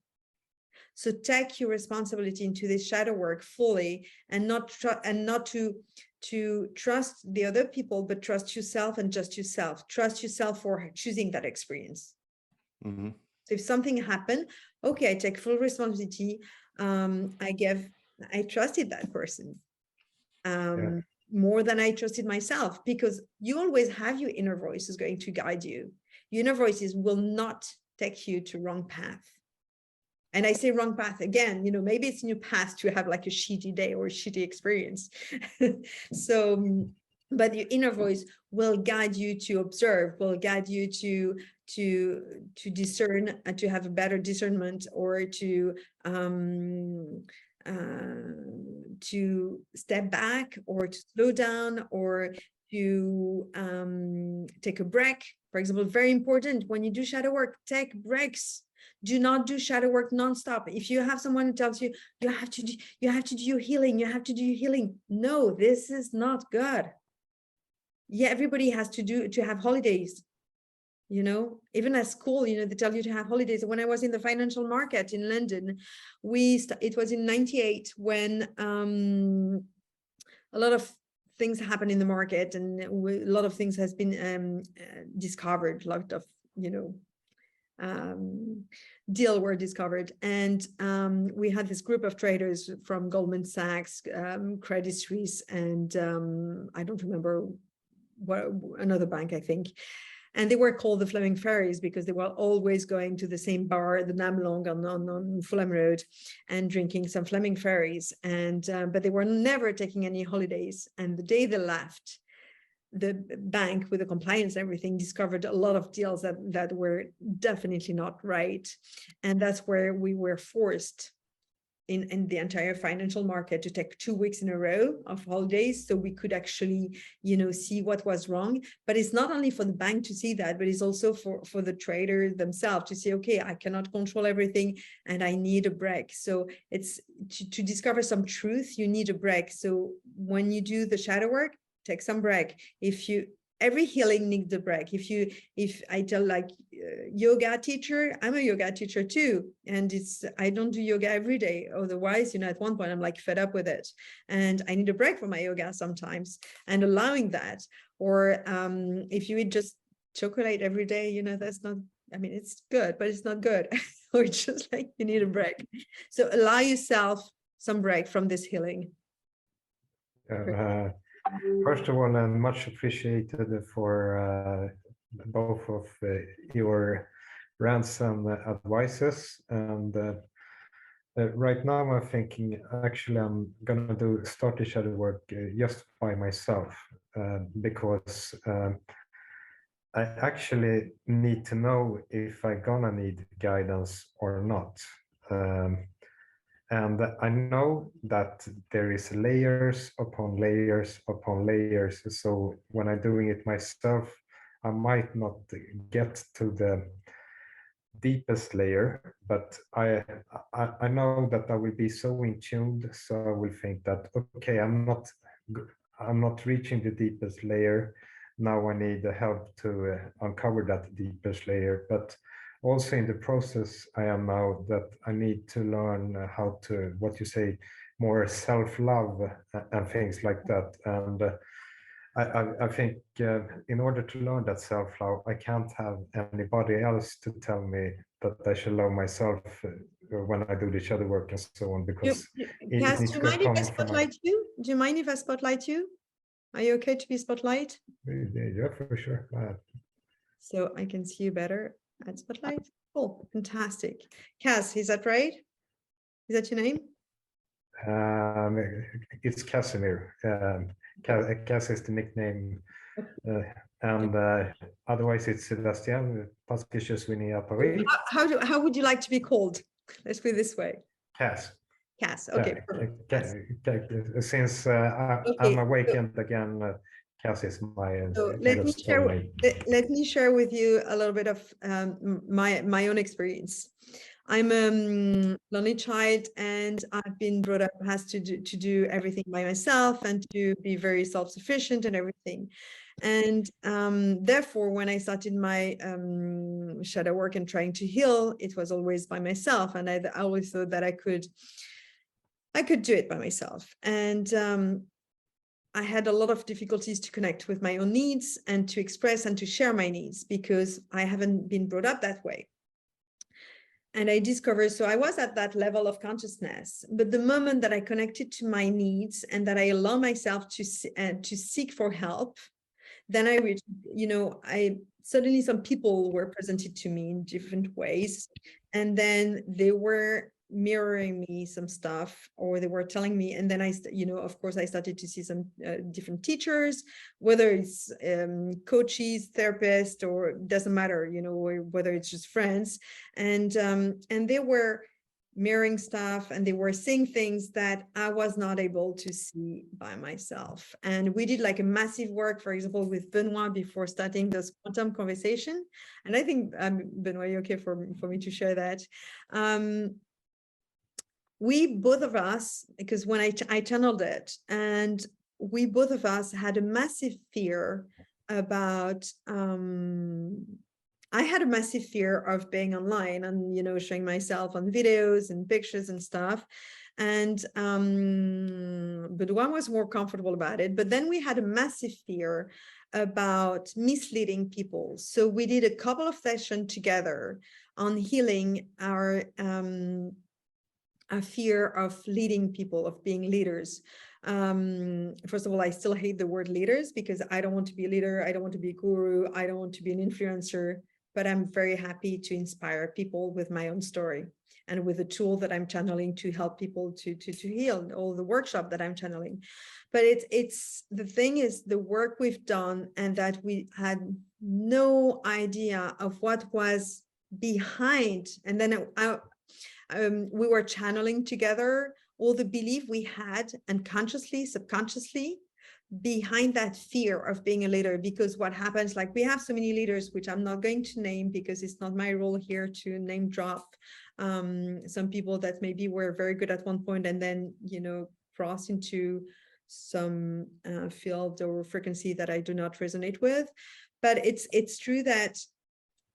So take your responsibility into this shadow work fully, and not to trust the other people, but trust yourself, and just yourself. Trust yourself for choosing that experience. So if something happened, okay, I take full responsibility. I trusted that person more than I trusted myself, because you always have your inner voice is going to guide you. Your inner voices will not take you to wrong path. And I say wrong path again, you know, maybe it's in your past to have like a shitty day or a shitty experience. So, but your inner voice will guide you to observe, will guide you to discern and to have a better discernment, or to step back, or to slow down, or to take a break. For example, very important, when you do shadow work, take breaks. Do not do shadow work nonstop. If you have someone who tells you you have to do your healing, you have to do your healing. No, this is not good. Yeah, everybody has to have holidays. You know, even at school, you know, they tell you to have holidays. When I was in the financial market in London, it was in '98 when a lot of things happened in the market, and a lot of things has been discovered. A lot of, you know, deal were discovered, and we had this group of traders from Goldman Sachs, Credit Suisse, and I don't remember what, another bank, I think. And they were called the Fleming Fairies because they were always going to the same bar, the Namlong on Fulham Road, and drinking some Fleming Fairies. And but they were never taking any holidays. And the day they left, the bank, with the compliance and everything, discovered a lot of deals that were definitely not right. And that's where we were forced in the entire financial market to take 2 weeks in a row of holidays, so we could actually, you know, see what was wrong. But it's not only for the bank to see that, but it's also for the traders themselves to say, okay, I cannot control everything and I need a break. So it's to discover some truth, you need a break. So when you do the shadow work, take some break. Every healing needs a break. If I tell, like, yoga teacher, I'm a yoga teacher too. And I don't do yoga every day. Otherwise, you know, at one point I'm like fed up with it. And I need a break from my yoga sometimes, and allowing that. Or if you eat just chocolate every day, you know, that's not, I mean, it's good, but it's not good. Or just like you need a break. So allow yourself some break from this healing. First of all, I'm much appreciated for both of your rants and advices. And right now I'm thinking, actually, I'm gonna start the shadow work just by myself, because I actually need to know if I'm gonna need guidance or not. And I know that there is layers upon layers upon layers. So when I'm doing it myself, I might not get to the deepest layer, but I know that I will be so in tune. So I will think that, okay, I'm not reaching the deepest layer. Now I need the help to uncover that deepest layer. But also in the process, I am now that I need to learn how to, what you say, more self-love and things like that. And I think in order to learn that self-love, I can't have anybody else to tell me that I should love myself when I do the shadow work and so on, because Cass, do you mind if I spotlight you? Do you mind if I spotlight you? Are you okay to be spotlight? Yeah, for sure. So I can see you better at spotlight. Oh, fantastic. Cass, is that right? Is that your name? It's Casimir. Cass is the nickname. And otherwise it's Sebastian. Parce que je suis né à Paris. How would you like to be called? Let's put it this way. Cass. Cass, okay. Since I'm awakened again, Cass is my so let me share with you a little bit of my own experience. I'm a lonely child, and I've been brought up to do everything by myself and to be very self-sufficient and everything. And therefore, when I started my shadow work and trying to heal, it was always by myself, and I always thought that I could do it by myself. And I had a lot of difficulties to connect with my own needs and to express and to share my needs, because I haven't been brought up that way. And I discovered, so I was at that level of consciousness, but the moment that I connected to my needs and that I allow myself to seek for help, then I reached, suddenly some people were presented to me in different ways. And then they were mirroring me some stuff, or they were telling me, and then of course I started to see some different teachers, whether it's coaches, therapists, or doesn't matter, or whether it's just friends, and they were mirroring stuff, and they were seeing things that I was not able to see by myself. And we did like a massive work, for example, with Benoit before starting this quantum conversation. And I think, Benoit, you okay for me to share that? We both of us, because when I channeled it, and we both of us had a massive fear about, I had a massive fear of being online and, showing myself on videos and pictures and stuff. And Benoit was more comfortable about it. But then we had a massive fear about misleading people. So we did a couple of sessions together on healing our a fear of leading people, of being leaders. First of all, I still hate the word leaders, because I don't want to be a leader. I don't want to be a guru. I don't want to be an influencer, but I'm very happy to inspire people with my own story and with the tool that I'm channeling to help people to heal, all the workshop that I'm channeling. But it's the thing is the work we've done, and that we had no idea of what was behind. And then we were channeling together all the belief we had, unconsciously, subconsciously, behind that fear of being a leader. Because what happens, like we have so many leaders, which I'm not going to name because it's not my role here to name drop some people that maybe were very good at one point and then, cross into some field or frequency that I do not resonate with. But it's true that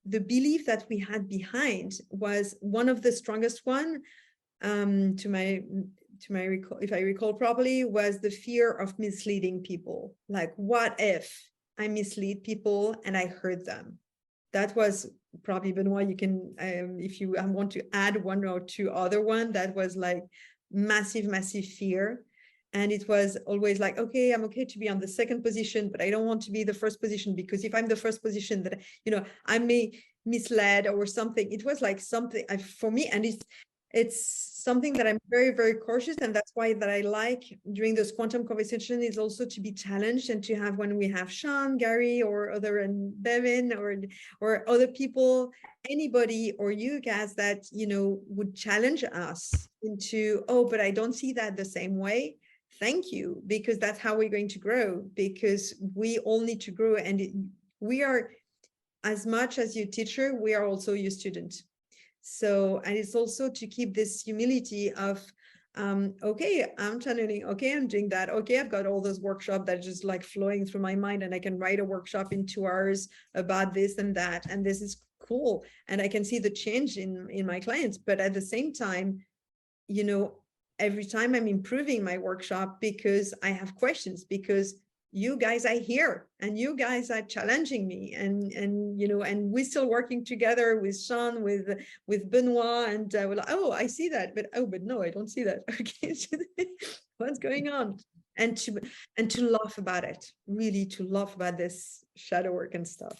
the belief that we had behind was one of the strongest one, to my recall, if I recall properly, was the fear of misleading people. Like, what if I mislead people and I hurt them? That was probably, Benoit, you can, if you want to add one or two other one, that was like massive fear. And it was always like, okay, I'm okay to be on the second position, but I don't want to be the first position, because if I'm the first position, that, I may misled or something. It was like something for me, and it's something that I'm very cautious, and that's why that I like during this quantum conversation is also to be challenged, and to have, when we have Sean, Gary, or other, and Bevin, or other people, anybody, or you guys that would challenge us into, oh, but I don't see that the same way. Thank you, because that's how we're going to grow, because we all need to grow, and we are, as much as your teacher, we are also your student. So, and it's also to keep this humility of, okay, I'm channeling, okay, I'm doing that, okay, I've got all those workshops that just like flowing through my mind, and I can write a workshop in 2 hours about this and that, and this is cool, and I can see the change in my clients. But at the same time, every time I'm improving my workshop, because I have questions, because you guys are here and you guys are challenging me, and and we're still working together with Sean, with Benoit, and we're like, oh, I see that, but no, I don't see that. Okay, what's going on? And to laugh about it, really to laugh about this shadow work and stuff.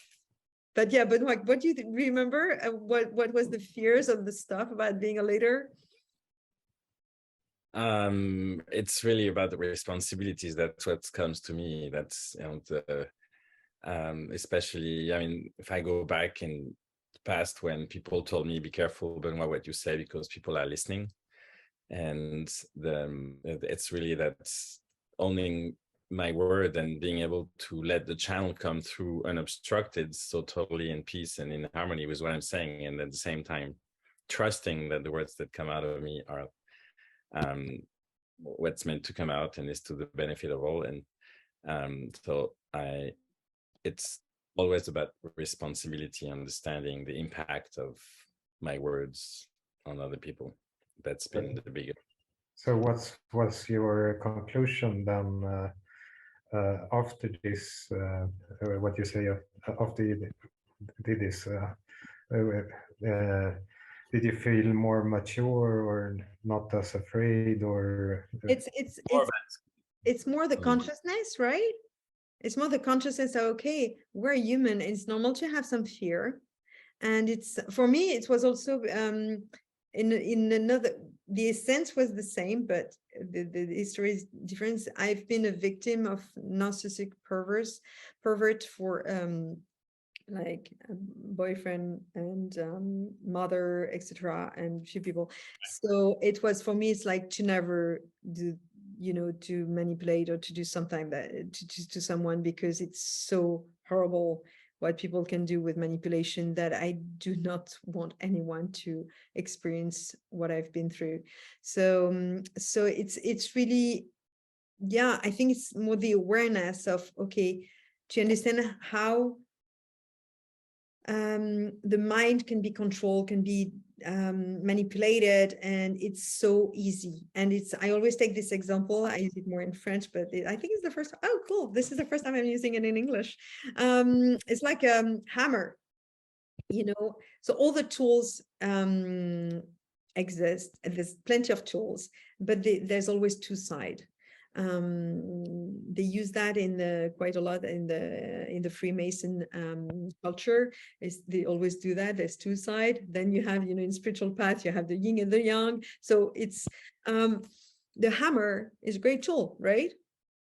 But yeah, Benoit, what do you remember? What was the fears of the stuff about being a leader? It's really about the responsibilities. That's what comes to me. That's, especially, if I go back in the past, when people told me, be careful, Benoit, what you say, because people are listening. And it's really that owning my word and being able to let the channel come through unobstructed, so totally in peace and in harmony with what I'm saying. And at the same time, trusting that the words that come out of me are what's meant to come out and is to the benefit of all. And so it's always about responsibility, understanding the impact of my words on other people. That's been the biggest. So what's your conclusion then after this, what you say after you did this? did you feel more mature or not as afraid, or It's more the consciousness, right? It's more the consciousness that, okay, we're human. It's normal to have some fear. And it's, for me, it was also in another, the essence was the same, but the history is different. I've been a victim of narcissistic pervert for like a boyfriend and mother, etc., and few people. So it was, for me, it's like to never do, you know, to manipulate or to do something that to someone, because it's so horrible what people can do with manipulation, that I do not want anyone to experience what I've been through. So so it's really, yeah, I think it's more the awareness of, okay, to understand how the mind can be controlled, can be manipulated, and it's so easy. And it's, I always take this example, I use it more in French, but I think it's the first, oh cool, this is the first time I'm using it in English. It's like a hammer, you know, so all the tools exist, and there's plenty of tools, but there's always two sides. They use that in the quite a lot in the Freemason culture. They always do that. There's two sides. Then you have, you know, in spiritual path, you have the yin and the yang. So it's the hammer is a great tool, right?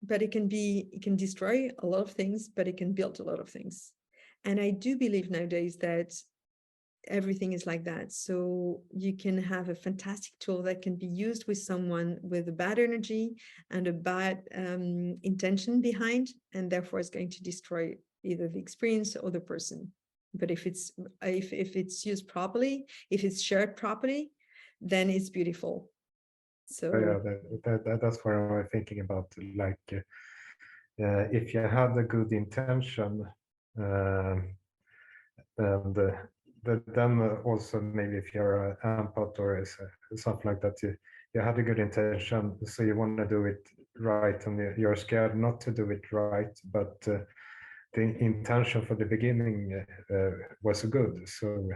But it can destroy a lot of things, but it can build a lot of things. And I do believe nowadays that everything is like that. So you can have a fantastic tool that can be used with someone with a bad energy and a bad intention behind, and therefore it's going to destroy either the experience or the person. But if it's used properly, if it's shared properly, then it's beautiful. So yeah, that's what I'm thinking about. Like, if you have a good intention, and then also maybe if you're an empath or something like that, you have a good intention, so you want to do it right, and you're scared not to do it right, but the intention for the beginning was good. So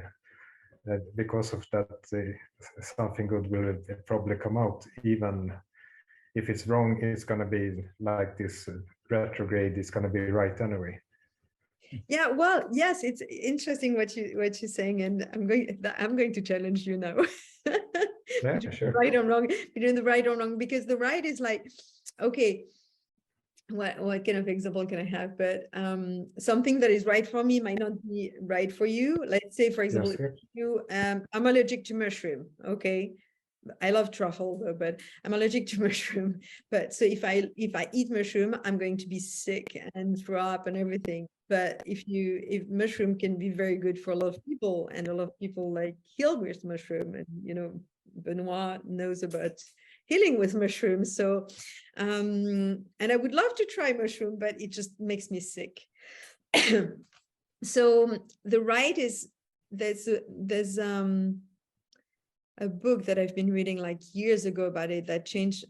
because of that, something good will probably come out. Even if it's wrong, it's going to be like this retrograde, it's going to be right anyway. Yeah, well, yes, it's interesting what you're saying, and I'm going to challenge you now. Yeah, sure. Right or wrong, between the right or wrong, because the right is like, okay, what kind of example can I have? But something that is right for me might not be right for you. Let's say, for example, Yes, if I'm allergic to mushroom. Okay, I love truffle though, but I'm allergic to mushroom. But so if I eat mushroom, I'm going to be sick and throw up and everything. But if mushroom can be very good for a lot of people, and a lot of people like heal with mushroom, and you know, Benoit knows about healing with mushrooms. So and I would love to try mushroom, but it just makes me sick. So the right is, there's a book that I've been reading like years ago about it, that changed,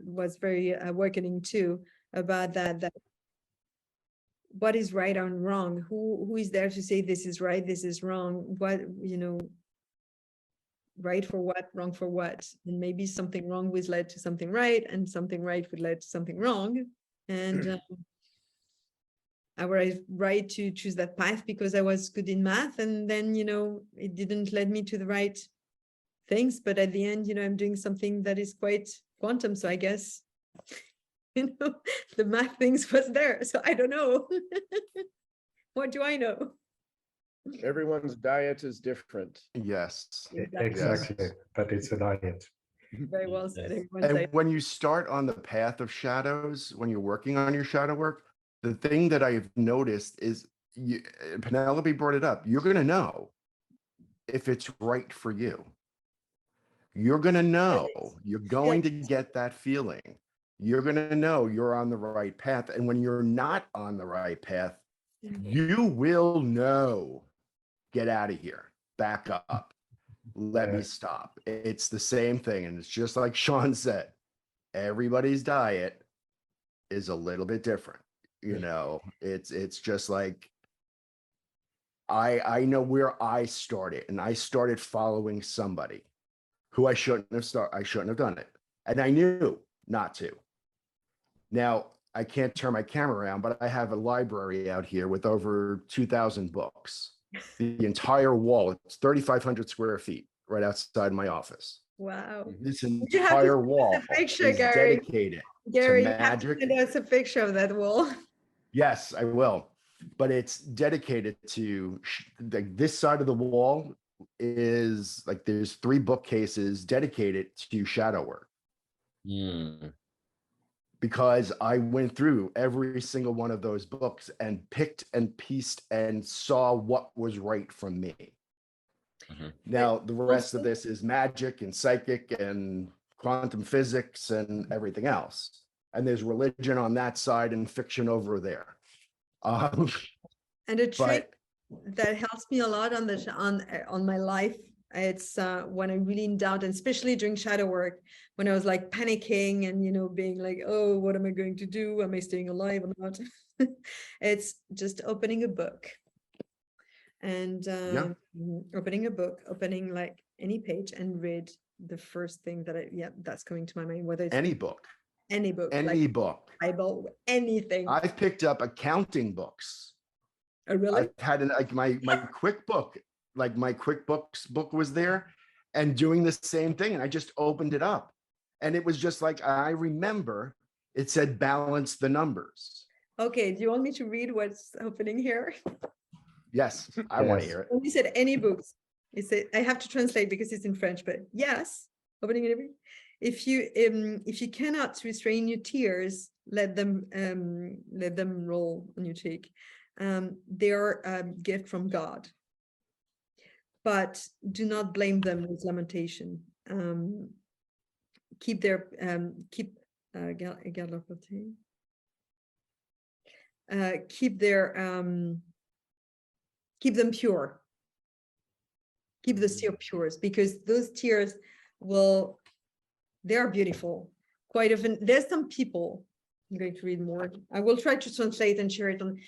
was very awakening too, about that what is right and wrong, who is there to say this is right, this is wrong, what, you know, right for what, wrong for what, and maybe something wrong was led to something right, and something right would lead to something wrong. And I was right to choose that path because I was good in math, and then, you know, it didn't lead me to the right things, but at the end, you know, I'm doing something that is quite quantum, so I guess, you know, the math things was there, so I don't know. What do I know? Everyone's diet is different. Yes. Exactly. Yes. But it's a diet. Very well said. Everyone's And diet. when you start on the path of shadows, when you're working on your shadow work, the thing that I've noticed is, Penelope brought it up, you're going to know if it's right for you. You're going to know, you're going to get that feeling. You're going to know you're on the right path. And when you're not on the right path, you will know, get out of here, back up, let me stop. It's the same thing. And it's just like Sean said, everybody's diet is a little bit different. You know, it's just like, I know where I started, and I started following somebody who I shouldn't have done it. And I knew not to. Now, I can't turn my camera around, but I have a library out here with over 2,000 books. The entire wall, it's 3,500 square feet right outside my office. Wow. This You have to entire send us wall a picture, is Gary. dedicated Gary, to you have to magic. send us a picture of that wall. Yes, I will. But it's dedicated to like this side of the wall is like there's 3 bookcases dedicated to shadow work. Because I went through every single one of those books and picked and pieced and saw what was right from me. Now, the rest of this is magic and psychic and quantum physics and everything else. And there's religion on that side and fiction over there. And a trick that helps me a lot on my life, it's when I'm really in doubt, and especially during shadow work, when I was like panicking and, you know, being like, oh, what am I going to do? Am I staying alive or not? It's just opening a book and opening like any page and read the first thing that that's coming to my mind, whether it's any book, any book, Bible, anything. I've picked up accounting books. Oh, really? I've had like my QuickBook, like my QuickBooks book was there and doing the same thing. And I just opened it up and it was just like, I remember it said balance the numbers. Okay. Do you want me to read what's opening here? Yes, I want to hear it. When you said any books, it said, I have to translate because it's in French, but yes, opening any. If you cannot restrain your tears, let them roll on your cheek. They are a gift from God, but do not blame them with lamentation. Keep them pure. Keep the tear pure, because those tears they are beautiful. Quite often, there's some people. I'm going to read more. I will try to translate and share it on.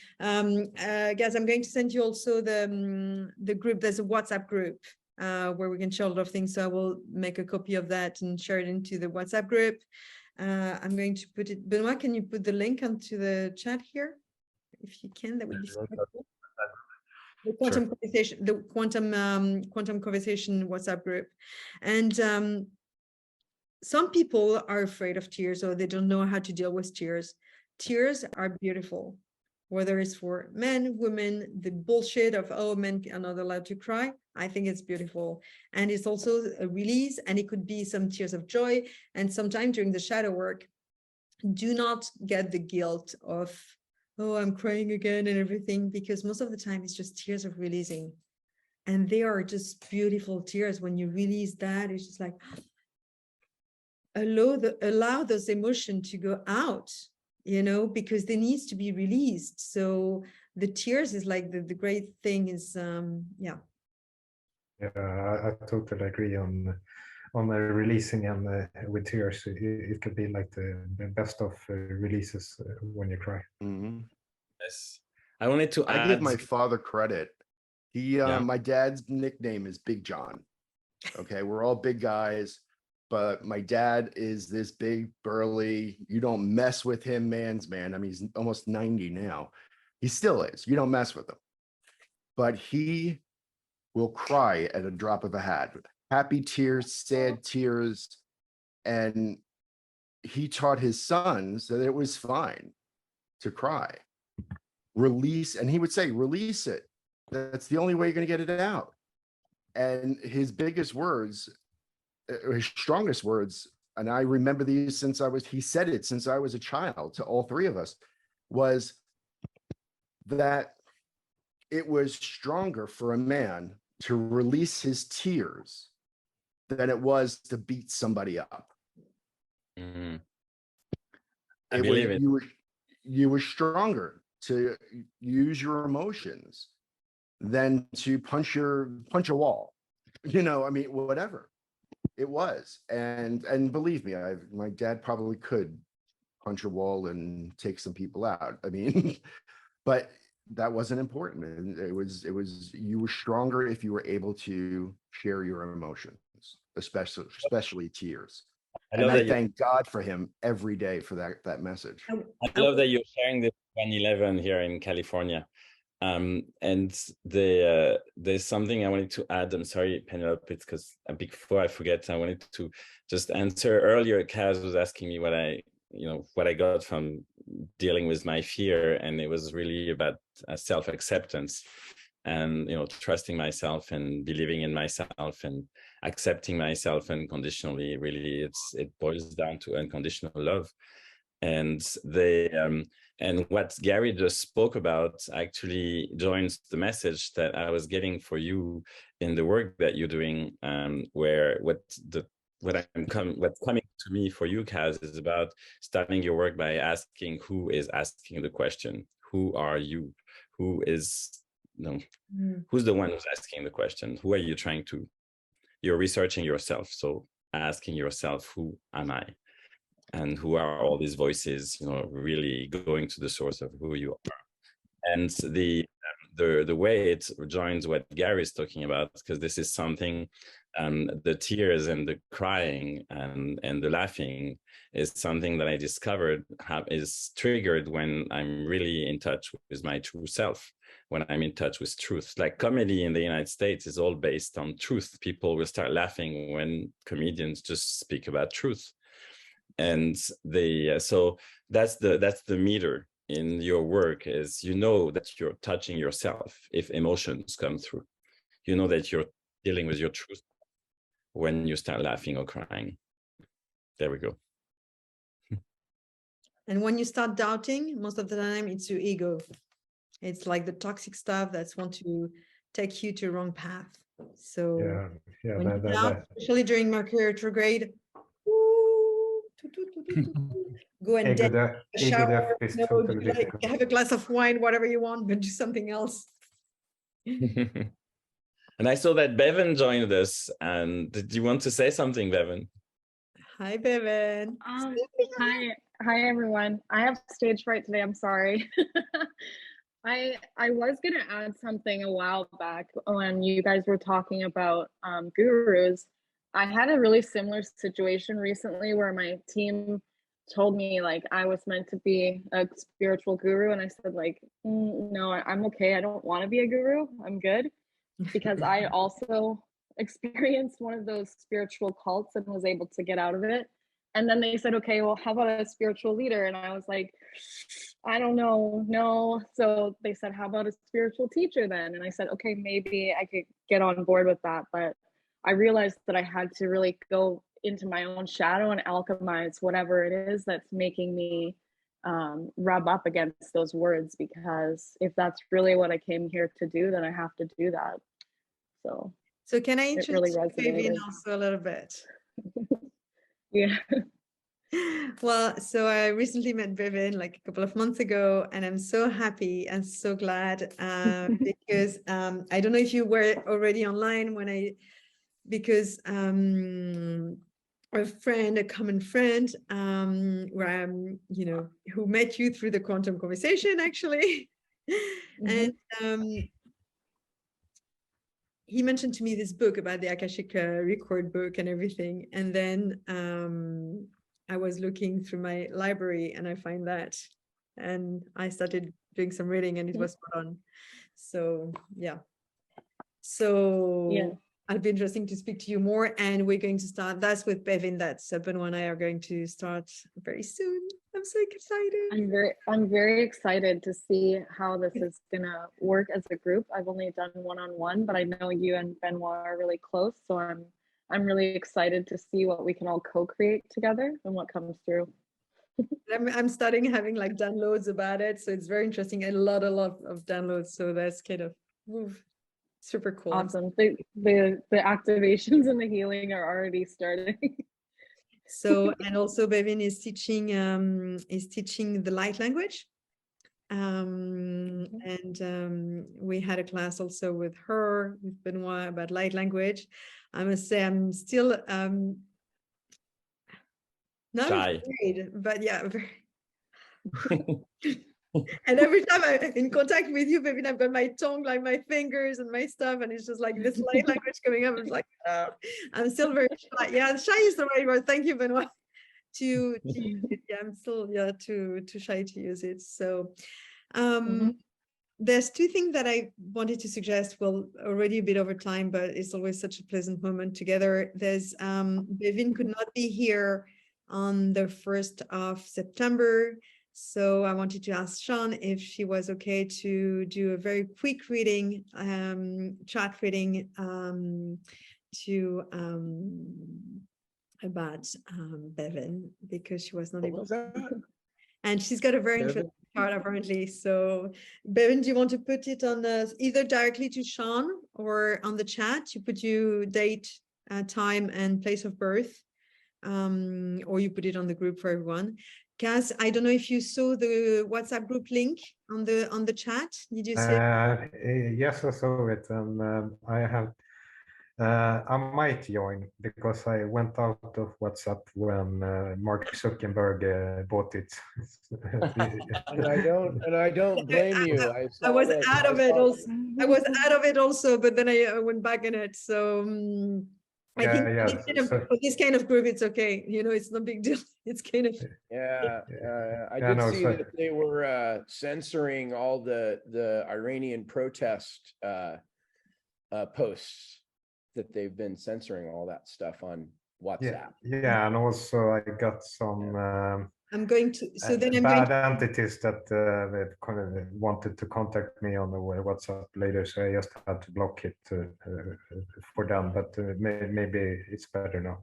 Guys, I'm going to send you also the group. There's a WhatsApp group where we can share a lot of things. So I will make a copy of that and share it into the WhatsApp group. I'm going to put it. Benoit, can you put the link onto the chat here? If you can, that would be so cool. The quantum conversation, the quantum conversation WhatsApp group, and some people are afraid of tears, or they don't know how to deal with tears. Tears are beautiful, whether it's for men, women, the bullshit of, oh, men are not allowed to cry. I think it's beautiful. And it's also a release, and it could be some tears of joy. And sometimes during the shadow work, do not get the guilt of, oh, I'm crying again and everything, because most of the time it's just tears of releasing. And they are just beautiful tears. When you release that, it's just like, allow those emotions to go out, you know, because they need to be released. So the tears is like the great thing is, yeah, I totally agree on the releasing and with tears. It could be like the best of releases when you cry. Yes, I wanted to add. I give my father credit. My dad's nickname is Big John. Okay, we're all big guys. But my dad is this big, burly, you don't mess with him, man's man. I mean, he's almost 90 now. He still is. You don't mess with him. But he will cry at a drop of a hat. Happy tears, sad tears. And he taught his sons that it was fine to cry. Release, and he would say, release it. That's the only way you're going to get it out. And his biggest words, his strongest words, and I remember these he said it since I was a child to all 3 of us, was that it was stronger for a man to release his tears than it was to beat somebody up. I believe it. You were stronger to use your emotions than to punch a wall. You know, I mean, whatever. It was, and believe me, my dad probably could punch a wall and take some people out. I mean, but that wasn't important. And it was you were stronger if you were able to share your emotions, especially tears. And I thank God for him every day for that message. I love that you're sharing this 111 here in California. And there's something I wanted to add. I'm sorry, Penelope, it's because before I forget, I wanted to just answer earlier. Kaz was asking me what I got from dealing with my fear, and it was really about self-acceptance and trusting myself and believing in myself and accepting myself unconditionally. Really, it boils down to unconditional love. And and what Gary just spoke about actually joins the message that I was getting for you in the work that you're doing, where what's coming to me for you, Kaz, is about starting your work by asking who is asking the question. Who are you? Who is who's the one who's asking the question? Who are you trying to? You're researching yourself, so asking yourself, who am I? And who are all these voices, really going to the source of who you are. And the way it joins what Gary is talking about, because this is something, the tears and the crying and the laughing is something that I discovered is triggered when I'm really in touch with my true self, when I'm in touch with truth. Like comedy in the United States is all based on truth. People will start laughing when comedians just speak about truth. And so that's the meter in your work, is that you're touching yourself if emotions come through. That you're dealing with your truth when you start laughing or crying. There we go. And when you start doubting, most of the time it's your ego. It's like the toxic stuff that's want to take you to the wrong path. So when you doubt, especially during Mercury retrograde, go and shower, have a glass of wine, whatever you want, but do something else. And I saw that Bevan joined us. And did you want to say something, Bevan? Hi, Bevan. Hi, everyone. I have stage fright today. I'm sorry. I was going to add something a while back when you guys were talking about gurus. I had a really similar situation recently where my team told me like I was meant to be a spiritual guru, and I said like, no, I'm okay. I don't want to be a guru. I'm good, because I also experienced one of those spiritual cults and was able to get out of it. And then they said, okay, well, how about a spiritual leader? And I was like, I don't know, no. So they said, how about a spiritual teacher then? And I said, okay, maybe I could get on board with that. But I realized that I had to really go into my own shadow and alchemize whatever it is that's making me rub up against those words, because if that's really what I came here to do, then I have to do that. So can I introduce Vivian also a little bit? Yeah. Well, so I recently met Vivian like a couple of months ago, and I'm so happy and so glad because I don't know if you were already online because a common friend, where I'm, who met you through the quantum conversation actually, and he mentioned to me this book about the Akashic record book and everything. And then I was looking through my library and I find that, and I started doing some reading, and it was spot on. So, yeah. So it'll be interesting to speak to you more. And we're going to start, that's with Bevin, that's Benoit and I are going to start very soon. I'm so excited. I'm very excited to see how this is gonna work as a group. I've only done one-on-one, but I know you and Benoit are really close, so I'm really excited to see what we can all co-create together and what comes through. I'm starting having like downloads about it, so it's very interesting. A lot of downloads, so that's kind of super cool. Awesome. The activations and the healing are already starting. So, and also Bevin is teaching the light language. And we had a class also with her, with Benoit, about light language. I must say I'm still not shy, afraid, but yeah, very And every time I'm in contact with you, baby, I've got my tongue, like my fingers and my stuff, and it's just like this light language coming up. It's like, I'm still very shy. Yeah, shy is the right word. Thank you, Benoit. To use it. Yeah, I'm still too shy to use it. So there's two things that I wanted to suggest. Well, already a bit over time, but it's always such a pleasant moment together. There's Bevin could not be here on the 1st of September. So I wanted to ask Sean if she was okay to do a very quick reading, chat reading about Bevin, because she was not able to. And she's got a very interesting chart apparently. So Bevin, do you want to put it on either directly to Sean or on the chat? You put your date, time and place of birth, or you put it on the group for everyone. Cass, I don't know if you saw the WhatsApp group link on the chat. Did you see it? Yes, I saw it, and I might join because I went out of WhatsApp when Mark Zuckerberg bought it. and I don't blame you. I was out of it also. I was out of it also, but then I went back in it. So I think for this kind of group, it's okay. You know, it's no big deal. It's kind of I did see that they were censoring all the Iranian protest posts. That they've been censoring all that stuff on WhatsApp. Yeah, and also I got some I'm going to bad entities that kind of wanted to contact me on the WhatsApp later, so I just had to block it for them. But maybe it's better now.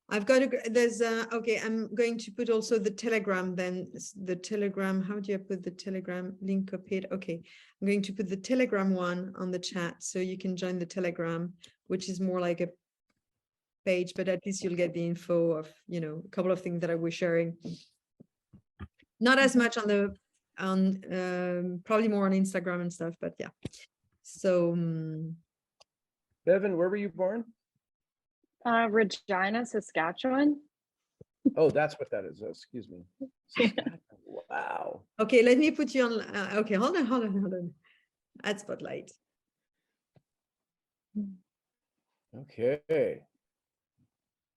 I've got there's okay. I'm going to put also the Telegram. Then the Telegram. How do you put the Telegram link up here? Okay, I'm going to put the Telegram one on the chat, so you can join the Telegram, which is more like a page, but at least you'll get the info of, you know, a couple of things that I was sharing. Not as much on probably more on Instagram and stuff, but yeah. So Bevin, where were you born? Regina, Saskatchewan. Oh, that's what that is. Oh, excuse me. Wow. Okay, let me put you on. Okay, hold on. Add spotlight. Okay.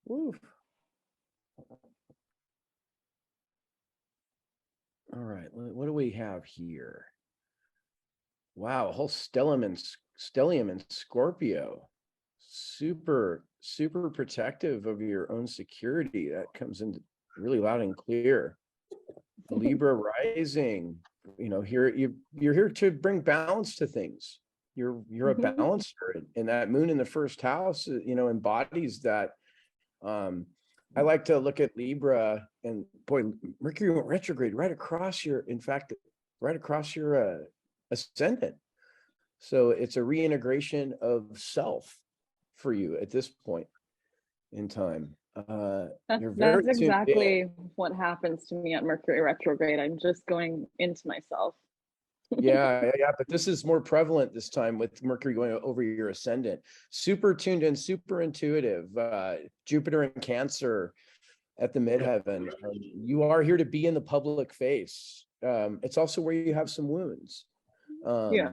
Woo. All right. What do we have here? Wow, a whole stellium in Scorpio. Super protective of your own security. That comes in really loud and clear. Libra rising, you know, you're here to bring balance to things. You're a balancer, and that moon in the first house, you know, embodies that. I like to look at Libra, and boy, Mercury went retrograde right across your ascendant. So it's a reintegration of self for you at this point in time. That's exactly what happens to me at Mercury retrograde. I'm just going into myself. yeah, but this is more prevalent this time with Mercury going over your ascendant. Super tuned in, super intuitive. Jupiter in Cancer at the midheaven. You are here to be in the public face. It's also where you have some wounds. Yeah.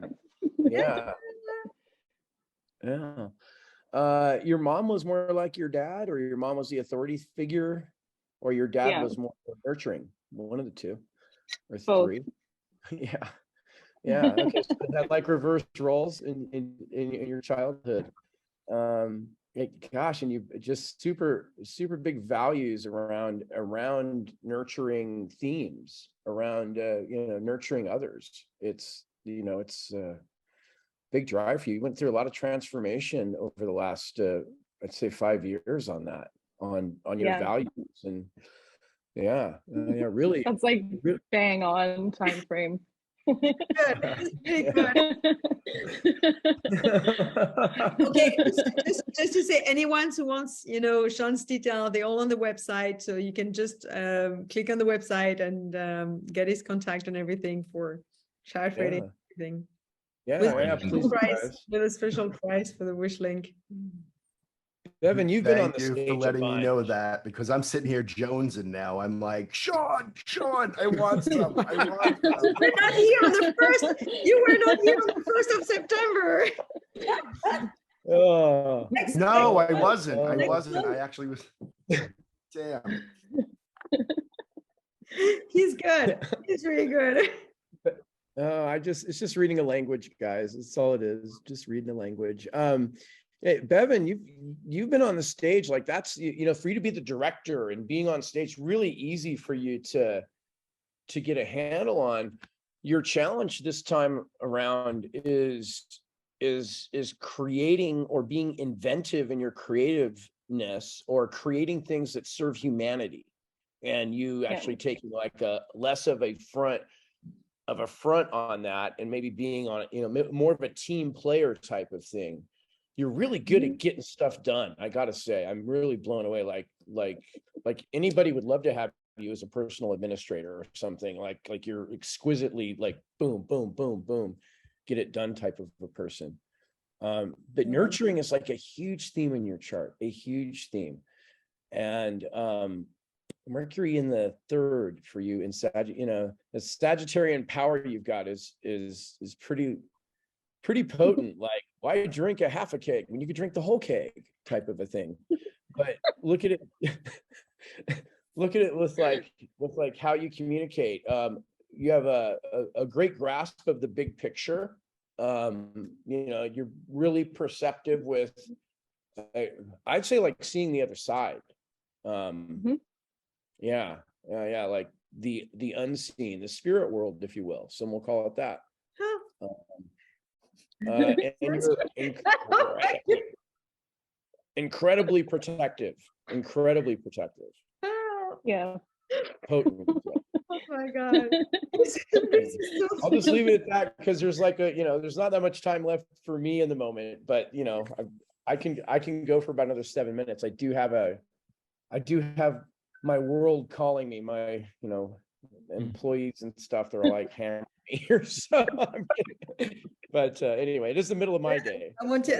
Your mom was more like your dad, or your mom was the authority figure, or your dad was more nurturing? One of the two, or three. Yeah. Okay, so they had like reverse roles in your childhood. Gosh, and you just super big values around nurturing themes, around nurturing others. It's a big drive for you. You went through a lot of transformation over the last I'd say 5 years on that, on your values, and really that's like bang on time frame. Good. Okay, just to say, anyone who wants, Sean's detail, they're all on the website, so you can just click on the website and get his contact and everything for chart reading. Everything. With a special price for the wish link. Bevan, you've been on Thank the you stage for a letting me bunch. know that, because I'm sitting here jonesing now. I'm like, Sean, I want some. I want some. We're not here on the first. You were not here on the 1st of September. Oh, No, I wasn't. I Oh. wasn't. I actually was. Damn. He's good. He's really good. it's just reading a language, guys. That's all it is. Just reading a language. Hey, Bevan, you've been on the stage, like that's, you know, for you to be the director and being on stage, really easy for you to get a handle on. Your challenge this time around is creating or being inventive in your creativeness, or creating things that serve humanity. And you actually taking like a less of a front on that, and maybe being on, you know, more of a team player type of thing. You're really good at getting stuff done. I gotta say, I'm really blown away. Like anybody would love to have you as a personal administrator or something. Like you're exquisitely like boom, boom, boom, boom, get it done type of a person. But nurturing is like a huge theme in your chart, a huge theme. And Mercury in the 3rd for you in Sag, you know, the Sagittarian power you've got is pretty potent. Like, why drink a half a keg when you could drink the whole keg type of a thing? But look at it look at it with like how you communicate. You have a great grasp of the big picture. You know, you're really perceptive with, I'd say, like seeing the other side. Yeah, like the unseen, the spirit world, if you will. Some will call it that. And you're incredibly protective. Yeah. Potent. Oh my God. I'll just leave it at that, because there's like there's not that much time left for me in the moment, but you know, I can go for about another 7 minutes. I do have my world calling me, my, you know, employees and stuff. They're like hammering me here. So but anyway, it is the middle of my day. I wanted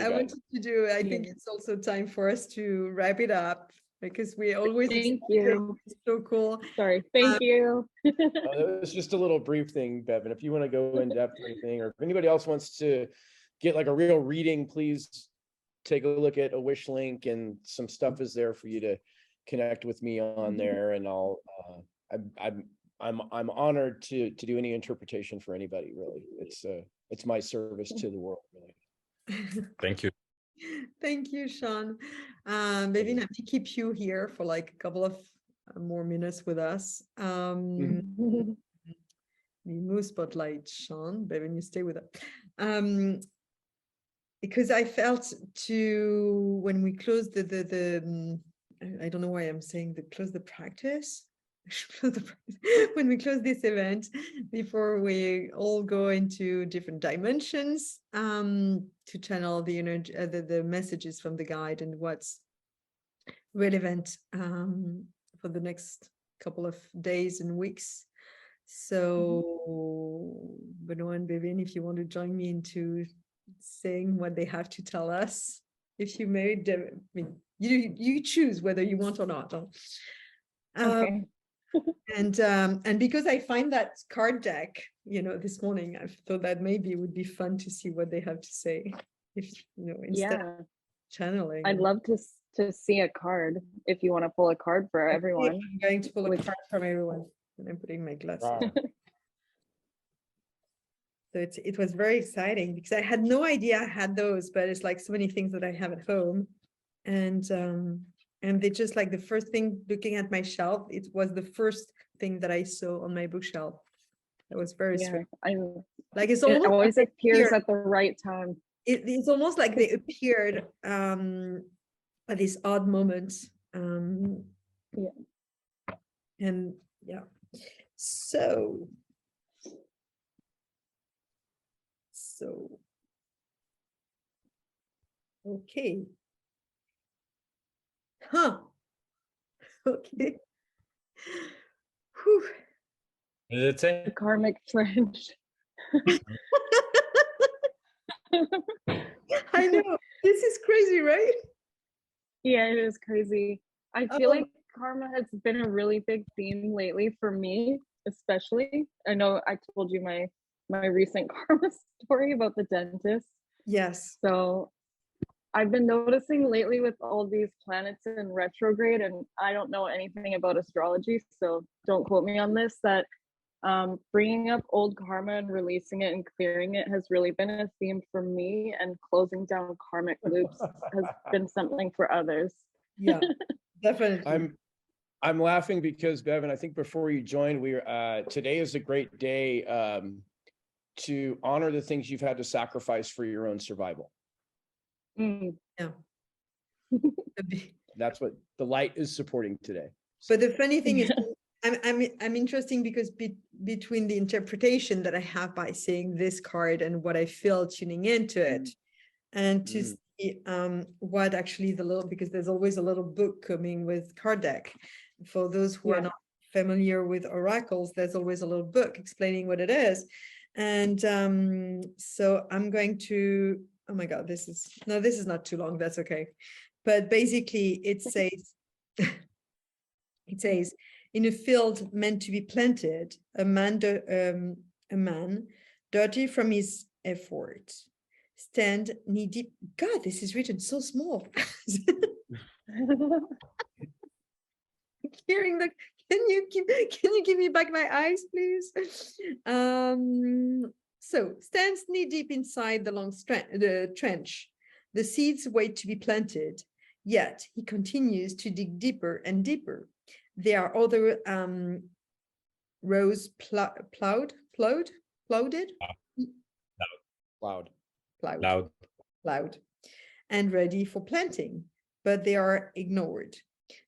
to do, I think it's also time for us to wrap it up, because we always Thank you. It's so cool. Sorry. Thank you. It was just a little brief thing, Bevan. If you want to go in depth or anything, or if anybody else wants to get like a real reading, please take a look at awishlink, and some stuff is there for you to connect with me on there. And I'll I'm honored to do any interpretation for anybody, really. It's my service to the world, really. Thank you. Thank you, Sean. Maybe not to keep you here for like a couple of more minutes with us. The moon spotlight, Sean. Bevan, you stay with us. Because I felt when we closed the I don't know why I'm saying close the practice. When we close this event, before we all go into different dimensions, to channel the energy, the messages from the guide, and what's relevant for the next couple of days and weeks. So Benoit and Bevan, if you want to join me into saying what they have to tell us, if you may, I mean, you choose whether you want or not. Okay. And because I find that card deck, you know, this morning, I thought that maybe it would be fun to see what they have to say, if you know, instead of channeling. I'd love to see a card, if you want to pull a card for everyone. I'm going to pull a card from everyone, and I'm putting my glasses on. So it was very exciting, because I had no idea I had those, but it's like so many things that I have at home. And they just like the first thing, looking at my shelf, it was the first thing that I saw on my bookshelf. It was very sweet. Like it always appears at the right time. It's almost like they appeared at this odd moment. And yeah. So okay. Okay. Whew. That's it. The karmic friend. I know, this is crazy, right? Yeah, it is crazy. I feel Oh, like karma has been a really big theme lately for me, especially. I know I told you my recent karma story about the dentist. yes. So I've been noticing lately with all these planets in retrograde, and I don't know anything about astrology, so don't quote me on this, that bringing up old karma and releasing it and clearing it has really been a theme for me, and closing down karmic loops has been something for others. Yeah, definitely. I'm laughing because Bevan, I think before you joined, today is a great day to honor the things you've had to sacrifice for your own survival. Mm. Yeah. That's what the light is supporting today. But the funny thing is, I'm interesting because between the interpretation that I have by seeing this card and what I feel tuning into it, and to see what actually because there's always a little book coming with card deck. For those who are not familiar with oracles, there's always a little book explaining what it is. And so I'm going to, oh my God, this is not too long. That's okay. But basically it says, in a field meant to be planted, a man dirty from his effort, stand knee deep. God, this is written so small. Hearing the, can you give me back my eyes, please? So stands knee deep inside the long trench. The seeds wait to be planted, yet he continues to dig deeper and deeper. There are other rows plowed, and ready for planting, but they are ignored.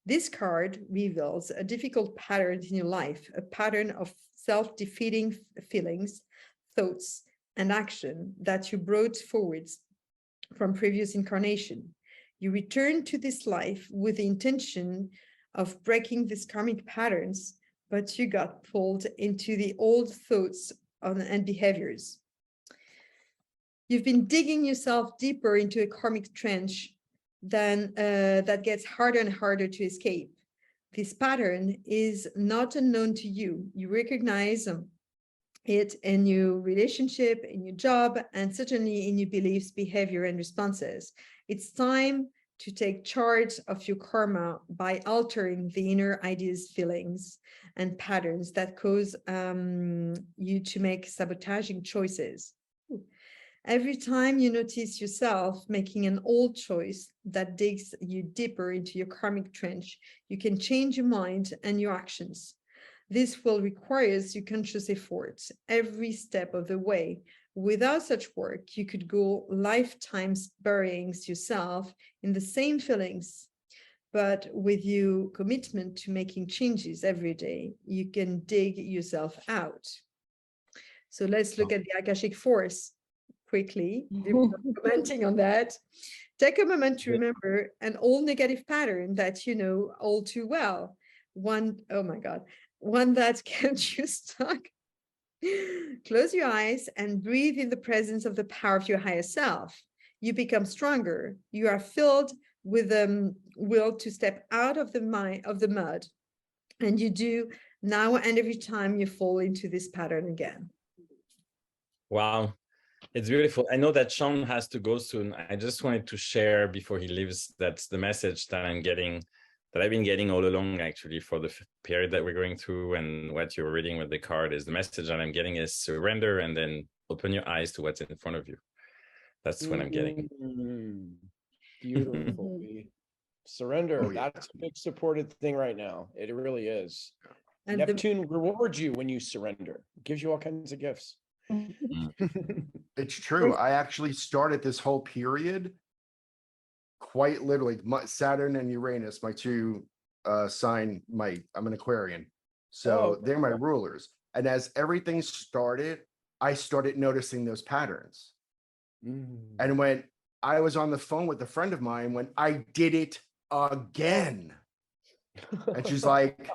This card reveals a difficult pattern in your life, a pattern of self-defeating feelings, thoughts, and action that you brought forwards from previous incarnation. You return to this life with the intention of breaking these karmic patterns, but you got pulled into the old thoughts and behaviors. You've been digging yourself deeper into a karmic trench that gets harder and harder to escape. This pattern is not unknown to you. You recognize it in your relationship, in your job, and certainly in your beliefs, behavior, and responses. It's time to take charge of your karma by altering the inner ideas, feelings, and patterns that cause you to make sabotaging choices. Every time you notice yourself making an old choice that digs you deeper into your karmic trench, you can change your mind and your actions. This will require your conscious efforts every step of the way. Without such work, you could go lifetimes burying yourself in the same feelings. But with your commitment to making changes every day, you can dig yourself out. So let's look at the Akashic Force quickly before commenting on that. Take a moment to remember an old negative pattern that you know all too well. One that kept you stuck. Close your eyes and breathe in the presence of the power of your higher self. You become stronger. You are filled with the will to step out of the mud. And you do now and every time you fall into this pattern again. Wow. It's beautiful. I know that Sean has to go soon. I just wanted to share before he leaves, that's the message that I've been getting all along, actually, for the period that we're going through, and what you're reading with the card is the message that I'm getting is surrender, and then open your eyes to what's in front of you. That's what I'm getting. Beautiful. Surrender. That's a big supported thing right now. It really is. And Neptune rewards you when you surrender. It gives you all kinds of gifts. It's true. I actually started this whole period quite literally. Saturn and Uranus, my two sign, I'm an Aquarian, so they're my rulers. And as everything started, I started noticing those patterns. And when I was on the phone with a friend of mine, when I did it again, and she's like,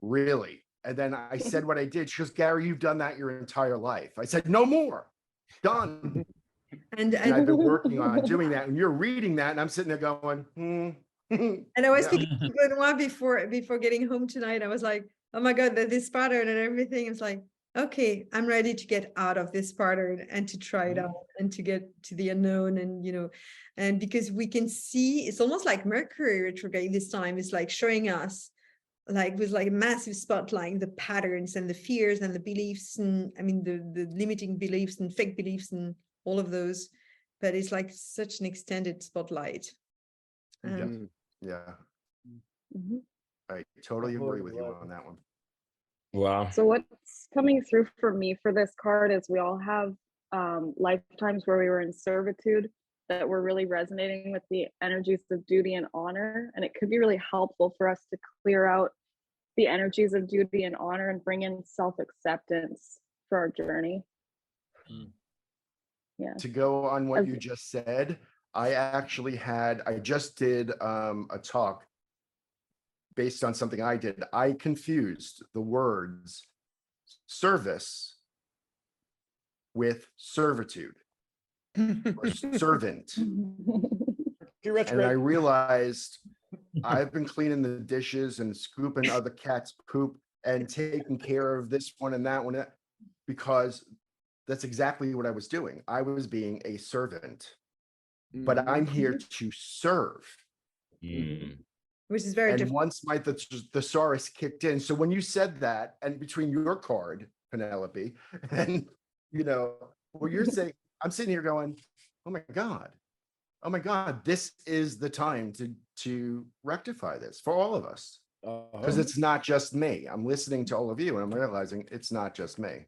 really? And then I said what I did. She goes, Gary, you've done that your entire life. I said, no more. Done. And I've been working on doing that. And you're reading that, and I'm sitting there going, And I was Yeah. speaking to Benoit before getting home tonight. I was like, oh my God, this pattern and everything. It's like, okay, I'm ready to get out of this pattern and to try it out and to get to the unknown. And, you know, and because we can see, it's almost like Mercury retrograde this time is like showing us like with like a massive spotlight, the patterns and the fears and the beliefs. And I mean, the limiting beliefs and fake beliefs and all of those, but it's like such an extended spotlight. Yeah, Mhm. I totally Oh, agree with you wow. on that one. Wow. So what's coming through for me for this card is we all have lifetimes where we were in servitude that were really resonating with the energies of duty and honor. And it could be really helpful for us to clear out the energies of duty and honor and bring in self-acceptance for our journey. Yeah. To go on what Okay. you just said, I just did a talk based on something I did. I confused the words service with servitude or servant. And I realized I've been cleaning the dishes and scooping other cats' poop and taking care of this one and that one, because that's exactly what I was doing. I was being a servant, but I'm here to serve. Which is very And different. once my thesaurus kicked in, so when you said that, and between your card, Penelope, and you know what you're saying, I'm sitting here going, oh my God, this is the time to rectify this for all of us, because it's not just me. I'm listening to all of you, and I'm realizing it's not just me.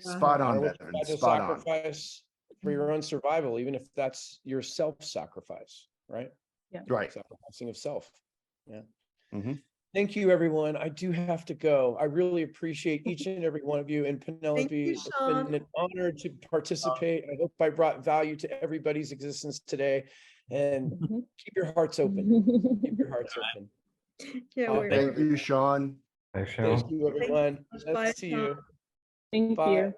Spot on, Bevan. Spot on. Sacrifice for your own survival, even if that's your self-sacrifice, right? Yeah. Right. Sacrificing of self. Yeah. Mhm. Thank you, everyone. I do have to go. I really appreciate each and every one of you. And Penelope, you, it's Sean. been an honor to participate. I hope I brought value to everybody's existence today. And keep your hearts open. Keep your hearts open. Yeah, Thank you, Sean. Thank you, everyone. Nice to see you. Thank Bye. you.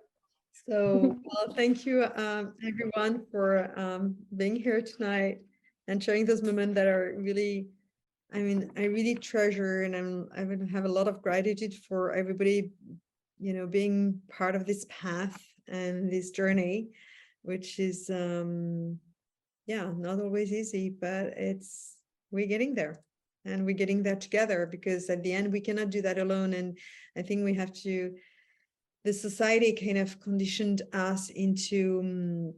So, well, thank you, everyone, for being here tonight and sharing those moments that are really, I mean, I really treasure, and I would have a lot of gratitude for everybody, you know, being part of this path and this journey, which is, yeah, not always easy, but we're getting there. And we're getting there together, because at the end, we cannot do that alone. And I think we have to, the society kind of conditioned us into,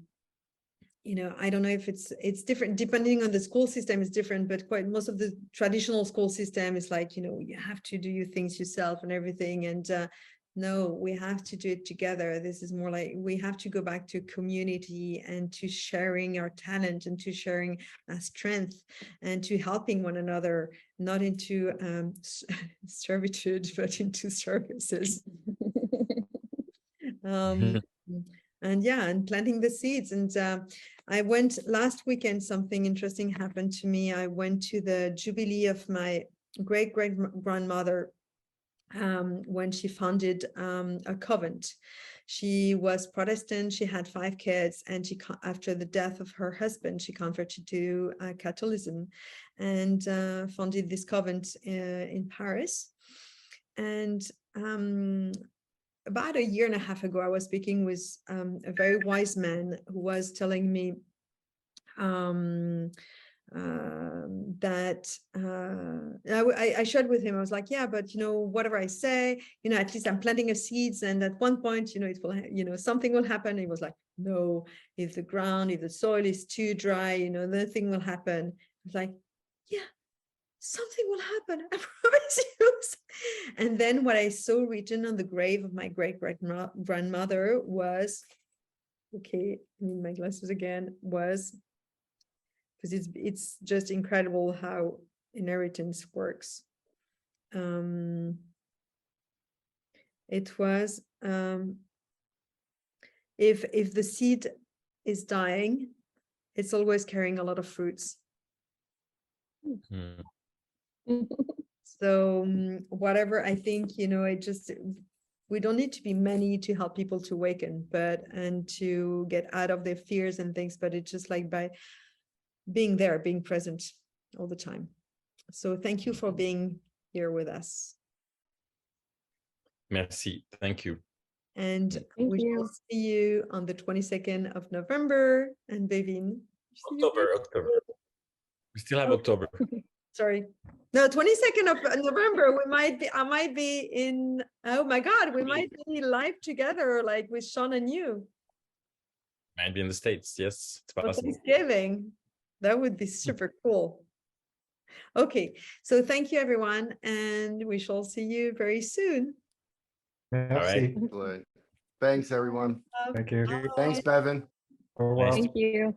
you know, I don't know if it's different, depending on the school system is different, but quite most of the traditional school system is like, you know, you have to do your things yourself and everything. And no, we have to do it together. This is more like we have to go back to community and to sharing our talent and to sharing our strength and to helping one another, not into servitude, but into services. And yeah, and planting the seeds. And I went last weekend, something interesting happened to me. I went to the jubilee of my great-great-grandmother when she founded a convent. She was Protestant, she had 5 kids, and she, after the death of her husband, she converted to Catholicism and founded this convent in Paris. And about a year and a half ago, I was speaking with a very wise man who was telling me that I shared with him. I was like, yeah, but you know, whatever I say, you know, at least I'm planting a seeds, and at one point, you know, it will, you know, something will happen. He was like, no, if the soil is too dry, you know, nothing will happen. It's like, yeah, something will happen, I promise you. And then what I saw written on the grave of my great-great-grandmother was, okay, I need my glasses again, was, because it's just incredible how inheritance works. It was, if the seed is dying, it's always carrying a lot of fruits. So whatever, I think, you know, we don't need to be many to help people to awaken, and to get out of their fears and things, but it's just like by being there, being present all the time. So thank you for being here with us. Merci. Thank you. And Thank we you. shall see you on the 22nd of November. And Bevin, see you October. We still have October. sorry. No, 22nd of November, I might be in, oh my God, we might be live together, like with Sean and you. Might be in the States. Yes, it's For possible. Thanksgiving. That would be super cool. Okay, so thank you everyone, and we shall see you very soon. Merci. Excellent. Thanks, everyone. Thank you. Thanks, Bevan. Au revoir. Thank you.